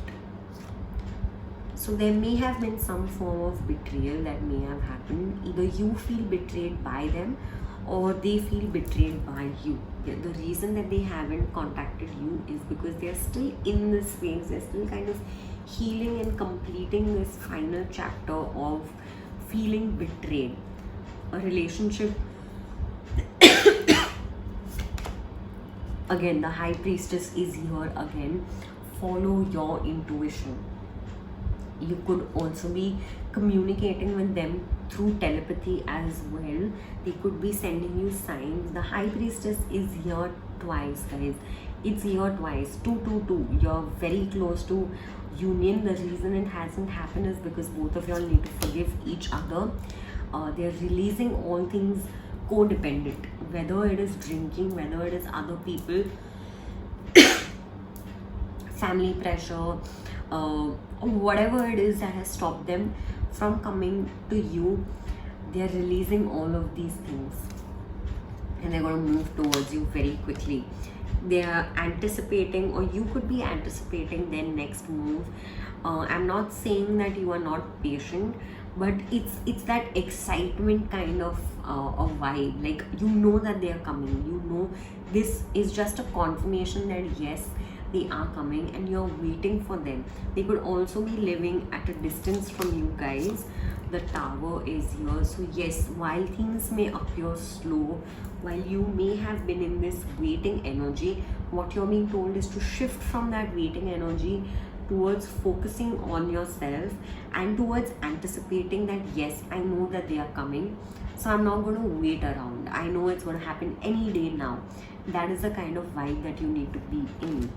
Speaker 1: So there may have been some form of betrayal that may have happened. Either you feel betrayed by them, or they feel betrayed by you. The reason that they haven't contacted you is because they're still in this phase. They're still kind of healing and completing this final chapter of feeling betrayed. A relationship, again, the high priestess is here again. Follow your intuition. You could also be communicating with them through telepathy as well. They could be sending you signs. The high priestess is here twice, guys. It's here twice. 222. You're very close to union. The reason it hasn't happened is because both of y'all need to forgive each other. They're releasing all things codependent, whether it is drinking, whether it is other people, family pressure, whatever it is that has stopped them from coming to you. They're releasing all of these things and they're going to move towards you very quickly. They are anticipating, or you could be anticipating their next move. I'm not saying that you are not patient, but it's that excitement kind of a vibe. Like, you know that they are coming. You know this is just a confirmation that yes, they are coming and you're waiting for them. They could also be living at a distance from you guys. The Tower is here. So yes, while things may appear slow, while you may have been in this waiting energy, what you're being told is to shift from that waiting energy towards focusing on yourself and towards anticipating that yes, I know that they are coming, so I'm not going to wait around. I know it's going to happen any day now. That is the kind of vibe that you need to be in.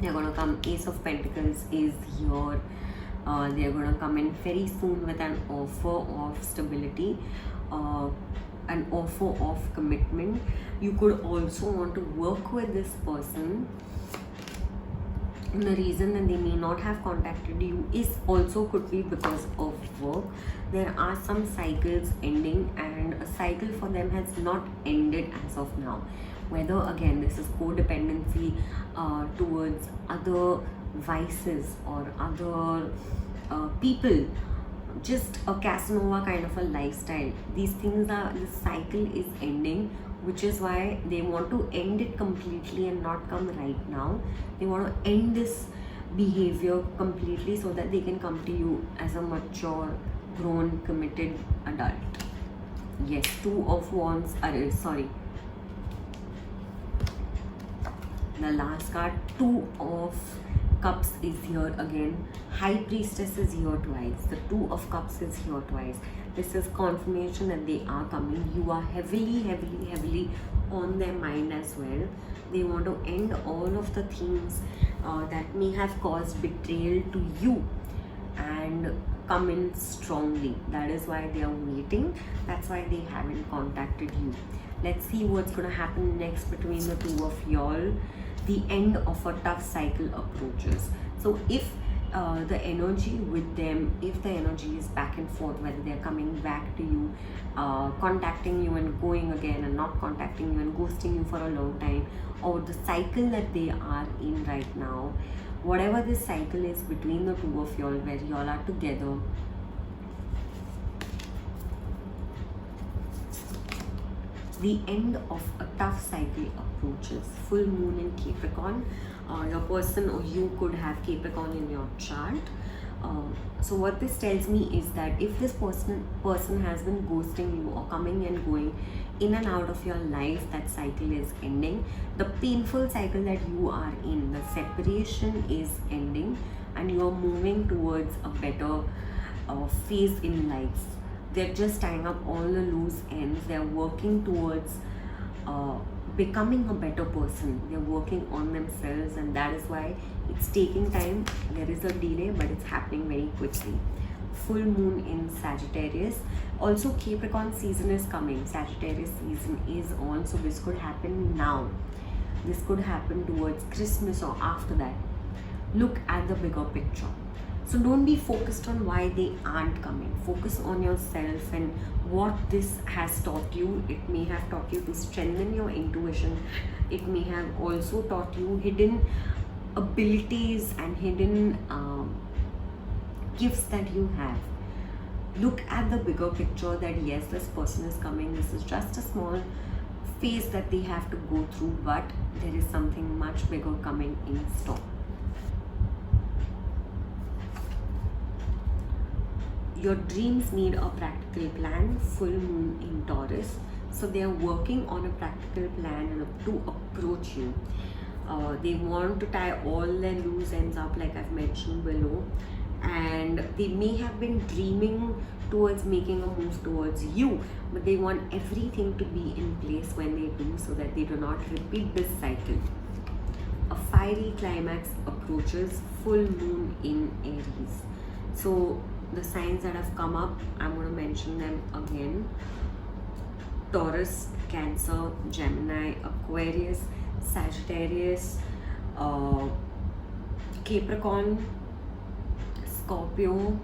Speaker 1: They're going to come. Ace of Pentacles is here. They're going to come in very soon with an offer of stability, an offer of commitment. You could also want to work with this person. And the reason that they may not have contacted you is also could be because of work. There are some cycles ending, and a cycle for them has not ended as of now. Whether again this is codependency towards other vices or other people, just a Casanova kind of a lifestyle. These things are, this cycle is ending, which is why they want to end it completely and not come right now. They want to end this behavior completely so that they can come to you as a mature, grown, committed adult. Yes, Two of Wands, sorry. The last card, Two of Cups is here again. High Priestess is here twice. The Two of Cups is here twice. This is confirmation that they are coming. You are heavily on their mind as well. They want to end all of the things that may have caused betrayal to you and come in strongly. That is why they are waiting. That's why they haven't contacted you. Let's see what's going to happen next between the two of y'all. The end of a tough cycle approaches. So if the energy with them, if the energy is back and forth, whether they're coming back to you, contacting you and going again, and not contacting you and ghosting you for a long time, or the cycle that they are in right now, whatever this cycle is between the two of y'all, where y'all are together, the end of a tough cycle approaches. Full moon in Capricorn. Your person or you could have Capricorn in your chart. So what this tells me is that if this person has been ghosting you or coming and going in and out of your life, that cycle is ending. The painful cycle that you are in, the separation is ending, and you are moving towards a better phase in life. They're just tying up all the loose ends. They're working towards becoming a better person. They're working on themselves, and that is why it's taking time. There is a delay, but it's happening very quickly. Full moon in Sagittarius. Also, Capricorn season is coming. Sagittarius season is on, so this could happen now. This could happen towards Christmas or after that. Look at the bigger picture. So don't be focused on why they aren't coming. Focus on yourself and what this has taught you. It may have taught you to strengthen your intuition. It may have also taught you hidden abilities and hidden gifts that you have. Look at the bigger picture that yes, this person is coming. This is just a small phase that they have to go through, but there is something much bigger coming in store. Your dreams need a practical plan. Full moon in Taurus, so they are working on a practical plan to approach you. They want to tie all their loose ends up, like I've mentioned below, and they may have been dreaming towards making a move towards you, but they want everything to be in place when they do, so that they do not repeat this cycle. A fiery climax approaches. Full moon in Aries. So the signs that have come up, I'm going to mention them again: Taurus, Cancer, Gemini, Aquarius, Sagittarius, Capricorn, Scorpio,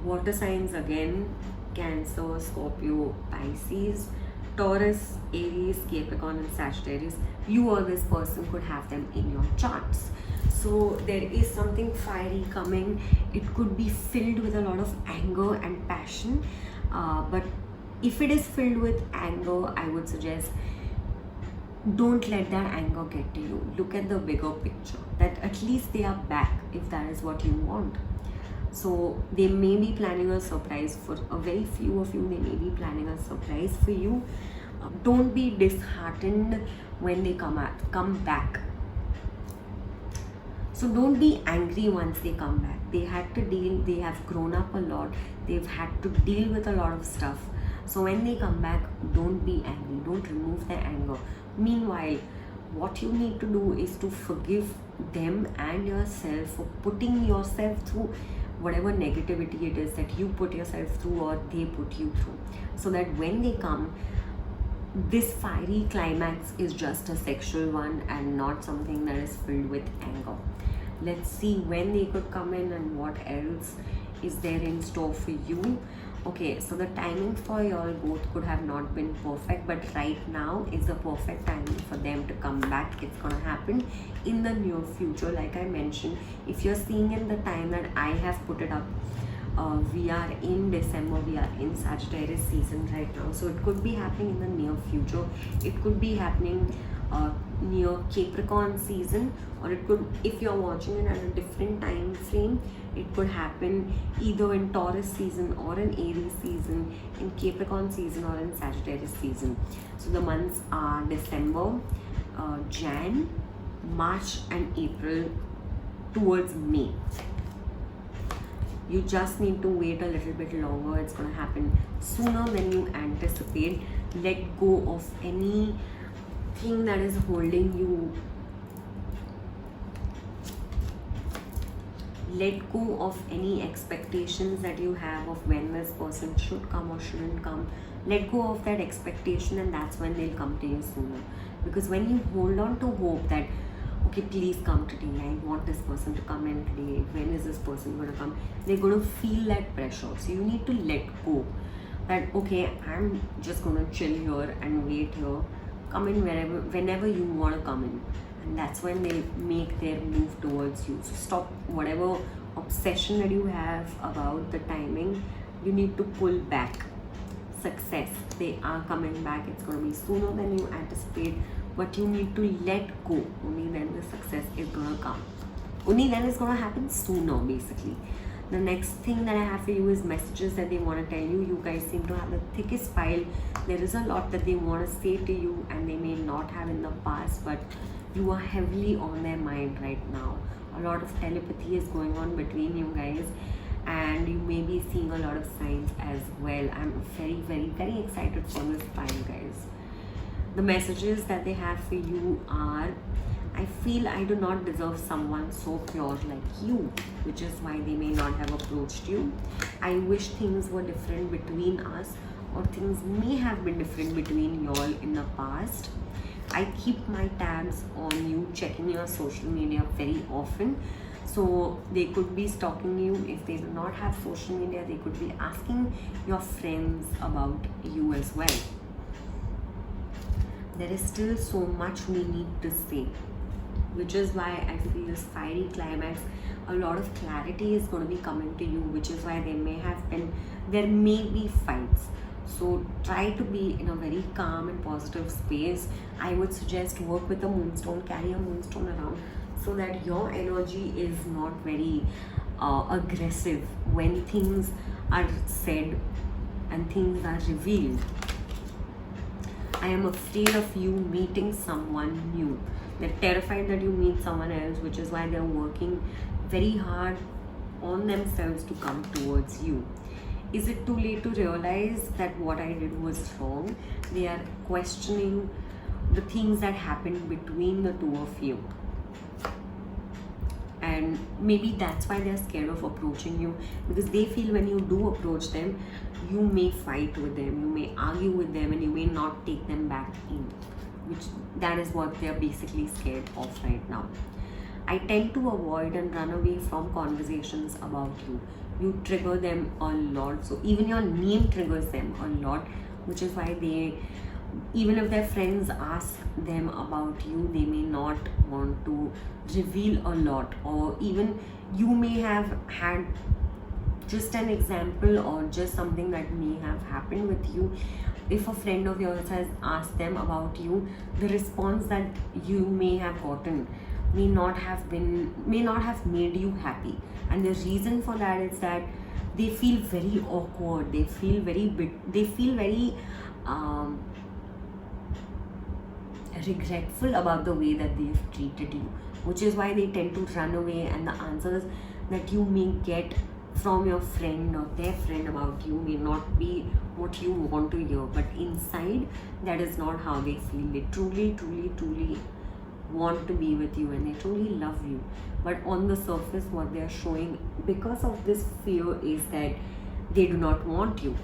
Speaker 1: water signs again: Cancer, Scorpio, Pisces, Taurus, Aries, Capricorn and Sagittarius. You or this person could have them in your charts. So there is something fiery coming. It could be filled with a lot of anger and passion, but if it is filled with anger, I would suggest don't let that anger get to you. Look at the bigger picture, that at least they are back if that is what you want. So they may be planning a surprise. For a very few of you, they may be planning a surprise for you. Don't be disheartened when they come back. So don't be angry once they come back. They have grown up a lot. They've had to deal with a lot of stuff. So when they come back, don't be angry. Don't remove their anger. Meanwhile, what you need to do is to forgive them and yourself for putting yourself through whatever negativity it is that you put yourself through or they put you through. So that when they come, this fiery climax is just a sexual one and not something that is filled with anger. Let's see when they could come in and what else is there in store for you. Okay, so the timing for y'all both could have not been perfect, but right now is the perfect timing for them to come back. It's gonna happen in the near future. Like I mentioned, if you're seeing in the time that I have put it up, we are in December, we are in Sagittarius season right now, so it could be happening in the near future. It could be happening near Capricorn season, or it could, if you're watching it at a different time frame, it could happen either in Taurus season or in Aries season, in Capricorn season or in Sagittarius season. So the months are December, Jan, March and April towards May. You just need to wait a little bit longer. It's going to happen sooner than you anticipate. Let go of anything that is holding you. Let go of any expectations that you have of when this person should come or shouldn't come. Let go of that expectation, and that's when they'll come to you sooner. Because when you hold on to hope that, okay, please come today, I want this person to come in today, when is this person going to come, they're going to feel that pressure. So you need to let go that, okay, I'm just going to chill here and wait here. Come in whenever you want to come in, and that's when they make their move towards you. So stop whatever obsession that you have about the timing. You need to pull back. Success, they are coming back. It's going to be sooner than you anticipate, but you need to let go. Only then the success is going to come. Only then it's going to happen sooner, basically. The next thing that I have for you is messages that they want to tell you. You guys seem to have the thickest file. There is a lot that they want to say to you and they may not have in the past, but you are heavily on their mind right now. A lot of telepathy is going on between you guys, and you may be seeing a lot of signs as well. I'm very, very, very excited for this file, guys. The messages that they have for you are, I feel I do not deserve someone so pure like you, which is why they may not have approached you. I wish things were different between us, or things may have been different between y'all in the past. I keep my tabs on you, checking your social media very often. So they could be stalking you. If they do not have social media, they could be asking your friends about you as well. There is still so much we need to say, which is why I feel this fiery climax, a lot of clarity is going to be coming to you, which is why there may be fights. So try to be in a very calm and positive space. I would suggest work with a moonstone, carry a moonstone around, so that your energy is not very aggressive when things are said and things are revealed. I am afraid of you meeting someone new. They're terrified that you meet someone else, which is why they're working very hard on themselves to come towards you. Is it too late to realize that what I did was wrong? They are questioning the things that happened between the two of you. And maybe that's why they're scared of approaching you, because they feel when you do approach them, you may fight with them, you may argue with them, and you may not take them back in, which that is what they're basically scared of right now. I tend to avoid and run away from conversations about you. You trigger them a lot, so even your name triggers them a lot, which is why they, even if their friends ask them about you, they may not want to reveal a lot. Or even you may have had just an example or just something that may have happened with you. If a friend of yours has asked them about you, the response that you may have gotten may not have made you happy, and the reason for that is that they feel very awkward, they feel very regretful about the way that they've treated you, which is why they tend to run away, and the answers that you may get from your friend or their friend about you may not be what you want to hear, but inside that is not how they feel. They truly want to be with you and they truly love you, but on the surface what they are showing because of this fear is that they do not want you.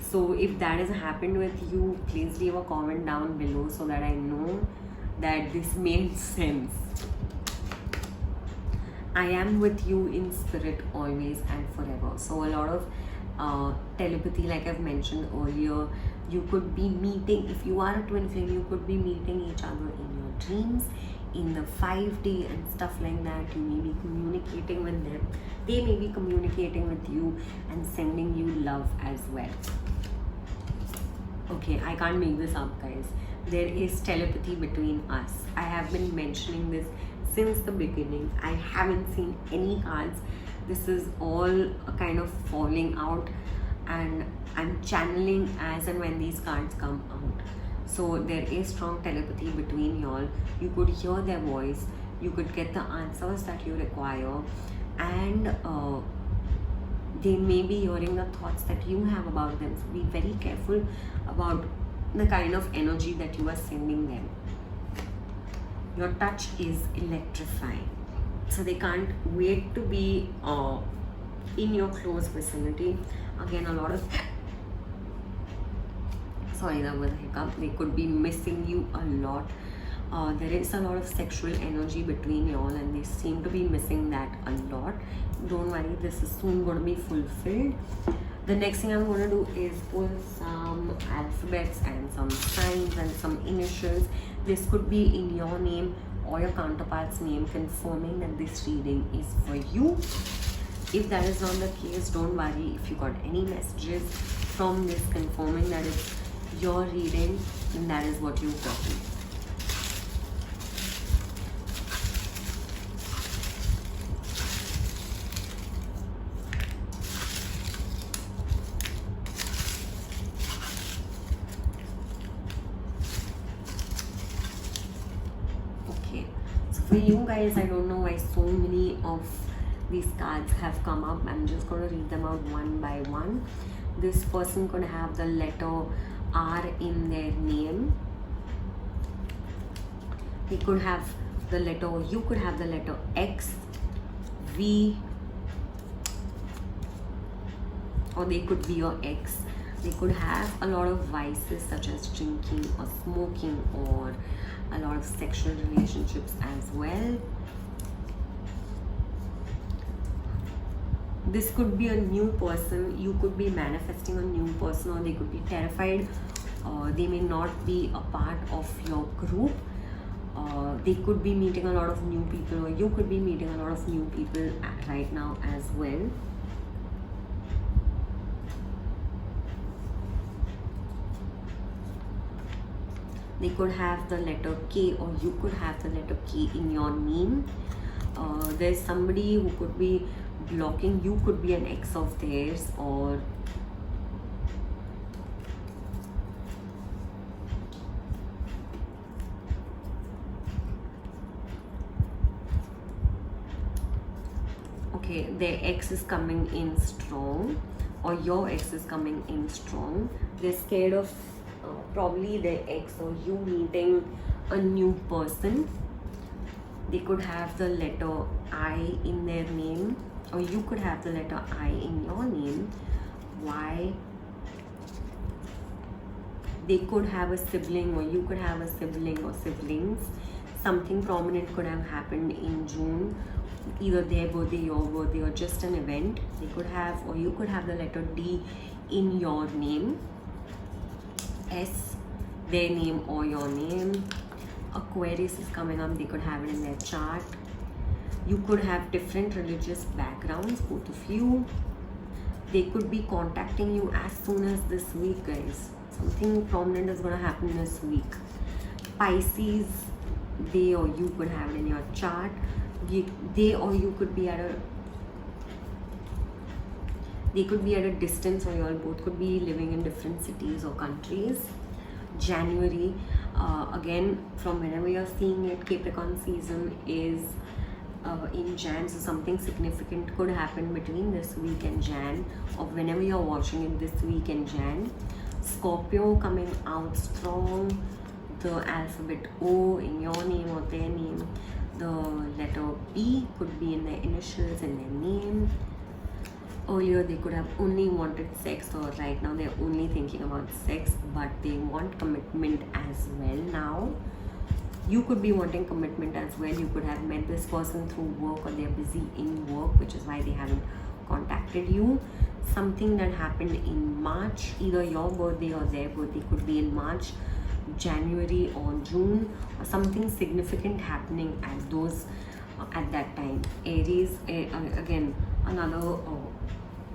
Speaker 1: So if that has happened with you, please leave a comment down below so that I know that this made sense. I am with you in spirit always and forever. So a lot of telepathy, like I've mentioned earlier. You could be meeting, if you are a twin flame, you could be meeting each other in your dreams, in the 5D and stuff like that. You may be communicating with them. They may be communicating with you and sending you love as well. Okay, I can't make this up, guys. There is telepathy between us. I have been mentioning this since the beginning. I haven't seen any cards. This is all a kind of falling out, and I'm channeling as and when these cards come out. So there is strong telepathy between y'all. You could hear their voice, you could get the answers that you require, and they may be hearing the thoughts that you have about them. So be very careful about the kind of energy that you are sending them. Your touch is electrifying, so they can't wait to be in your close vicinity. Again, a lot of sorry, that was a hiccup. They could be missing you a lot. There is a lot of sexual energy between y'all and they seem to be missing that a lot. Don't worry, this is soon going to be fulfilled. The next thing I'm going to do is pull some alphabets and some signs and some initials. This could be in your name or your counterpart's name, confirming that this reading is for you. If that is not the case, don't worry. If you got any messages from this confirming that it's your reading, then that is what you've gotten. For you guys, I don't know why so many of these cards have come up. I'm just going to read them out one by one. This person could have the letter R in their name. He could have the letter, you could have the letter X, V, or they could be your ex. They could have a lot of vices such as drinking or smoking, or a lot of sexual relationships as well. This could be a new person. You could be manifesting a new person, or they could be terrified. They may not be a part of your group. They could be meeting a lot of new people, or you could be meeting a lot of new people right now as well. They could have the letter K, or you could have the letter K in your name. There's somebody who could be blocking. You could be an ex of theirs, or okay, their ex is coming in strong, or your ex is coming in strong. They're scared of probably their ex or you meeting a new person. They could have the letter I in their name, or you could have the letter I in your name. Why? They could have a sibling, or you could have a sibling or siblings. Something prominent could have happened in June, either their birthday, your birthday, or just an event. They could have, or you could have the letter D in your name, S, their name or your name. Aquarius is coming up, they could have it in their chart. You could have different religious backgrounds, both of you. They could be contacting you as soon as this week, guys. Something prominent is going to happen this week. Pisces, they or you could have it in your chart. They or you could be at a distance, or you all both could be living in different cities or countries. January, again, from whenever you're seeing it, Capricorn season is in Jan, so something significant could happen between this week and Jan, or whenever you're watching it, this week and Jan. Scorpio coming out strong, the alphabet O in your name or their name. The letter B could be in their initials and their name. Earlier they could have only wanted sex, or right now they're only thinking about sex, but they want commitment as well now. You could be wanting commitment as well. You could have met this person through work, or they're busy in work, which is why they haven't contacted you. Something that happened in March, either your birthday or their birthday could be in March, January or June, or something significant happening at those at that time. Aries, again, another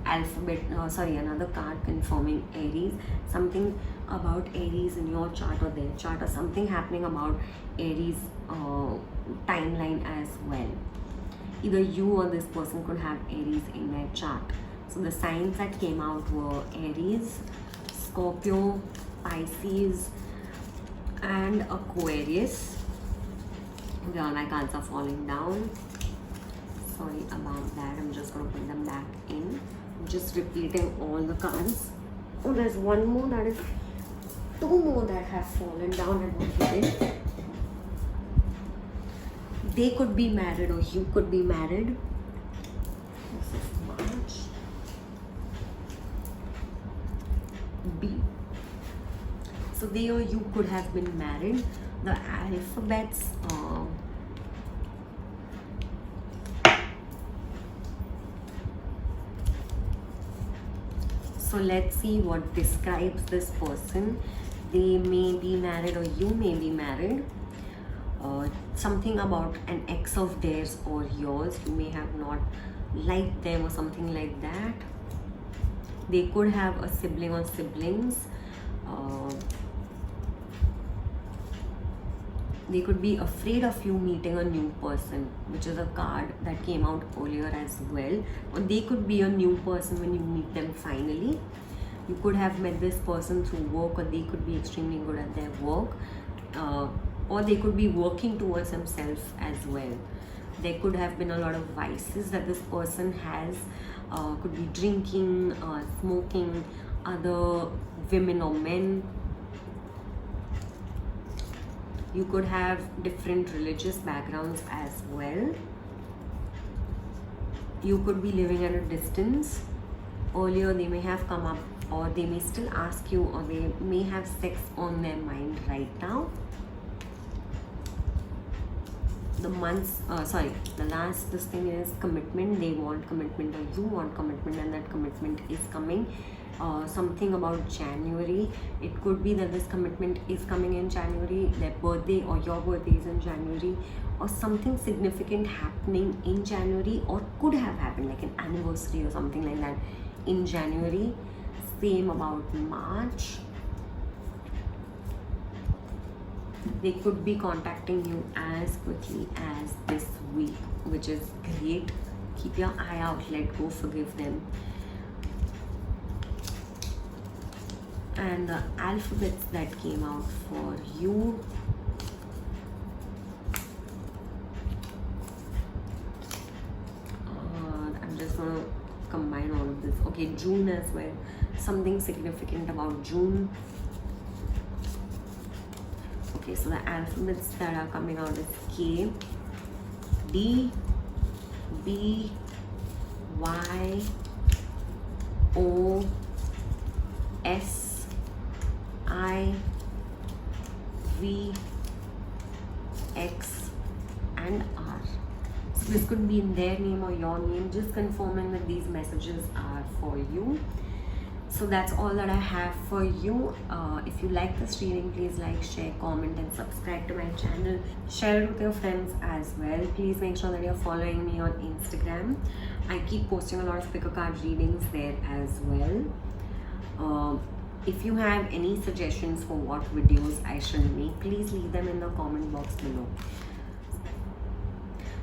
Speaker 1: another card confirming Aries. Something about Aries in your chart or their chart, or something happening about Aries timeline as well. Either you or this person could have Aries in their chart. So the signs that came out were Aries, Scorpio, Pisces, and Aquarius. Okay, all my cards are falling down. Sorry about that. I'm just going to put them back in. I'm just repeating all the cards. Oh, there's one more, that is two more that have fallen down and repeated. They could be married, or you could be married. This is March. B. So they or you could have been married. The alphabets so let's see what describes this person. They may be married, or you may be married. Something about an ex of theirs or yours. You may have not liked them, or something like that. They could have a sibling or siblings. They could be afraid of you meeting a new person, which is a card that came out earlier as well. Or they could be a new person when you meet them finally. You could have met this person through work, or they could be extremely good at their work. Or they could be working towards themselves as well. There could have been a lot of vices that this person has. Could be drinking, smoking, other women or men. You could have different religious backgrounds as well. You could be living at a distance. Earlier they may have come up, or they may still ask you, or they may have sex on their mind right now. The last this thing is commitment. They want commitment, or you want commitment, and that commitment is coming. Something about January. It could be that this commitment is coming in January. Their birthday or your birthday is in January, or something significant happening in January, or could have happened like an anniversary or something like that in January. Same about March. They could be contacting you as quickly as this week, which is great. keep your eye out, let go, forgive them. And the alphabets that came out for you. I'm just gonna combine all of this. Okay, June as well. Something significant about June. Okay, so the alphabets that are coming out is K, D, B, Y, O, S, I, V, X, and R. So this could be in their name or your name, just confirming that these messages are for you. So that's all that I have for you. If you like this reading, please like, share, comment, and subscribe to my channel. Share it with your friends as well. Please make sure that you're following me on Instagram. I keep posting a lot of pick a card readings there as well. If you have any suggestions for what videos I should make, please leave them in the comment box below.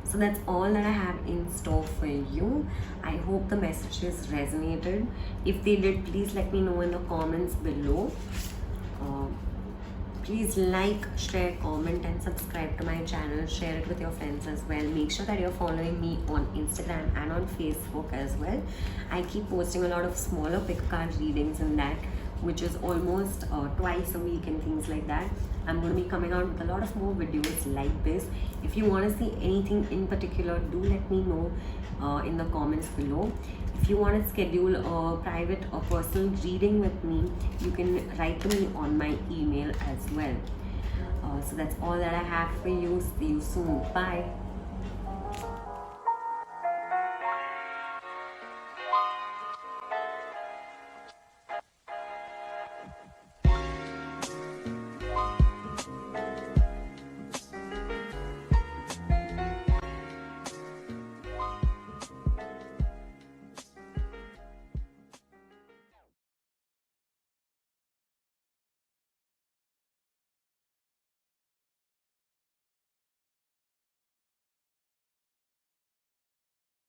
Speaker 1: So that's all that I have in store for you. I hope the messages resonated. If they did, please let me know in the comments below. Please like, share, comment, and subscribe to my channel. Share it with your friends as well. Make sure that you're following me on Instagram and on Facebook as well. I keep posting a lot of smaller pick a card readings in that, which is almost twice a week and things like that. I'm going to be coming out with a lot of more videos like this. If you want to see anything in particular, do let me know in the comments below. If you want to schedule a private or personal reading with me, you can write to me on my email as well. So that's all that I have for you. See you soon. Bye.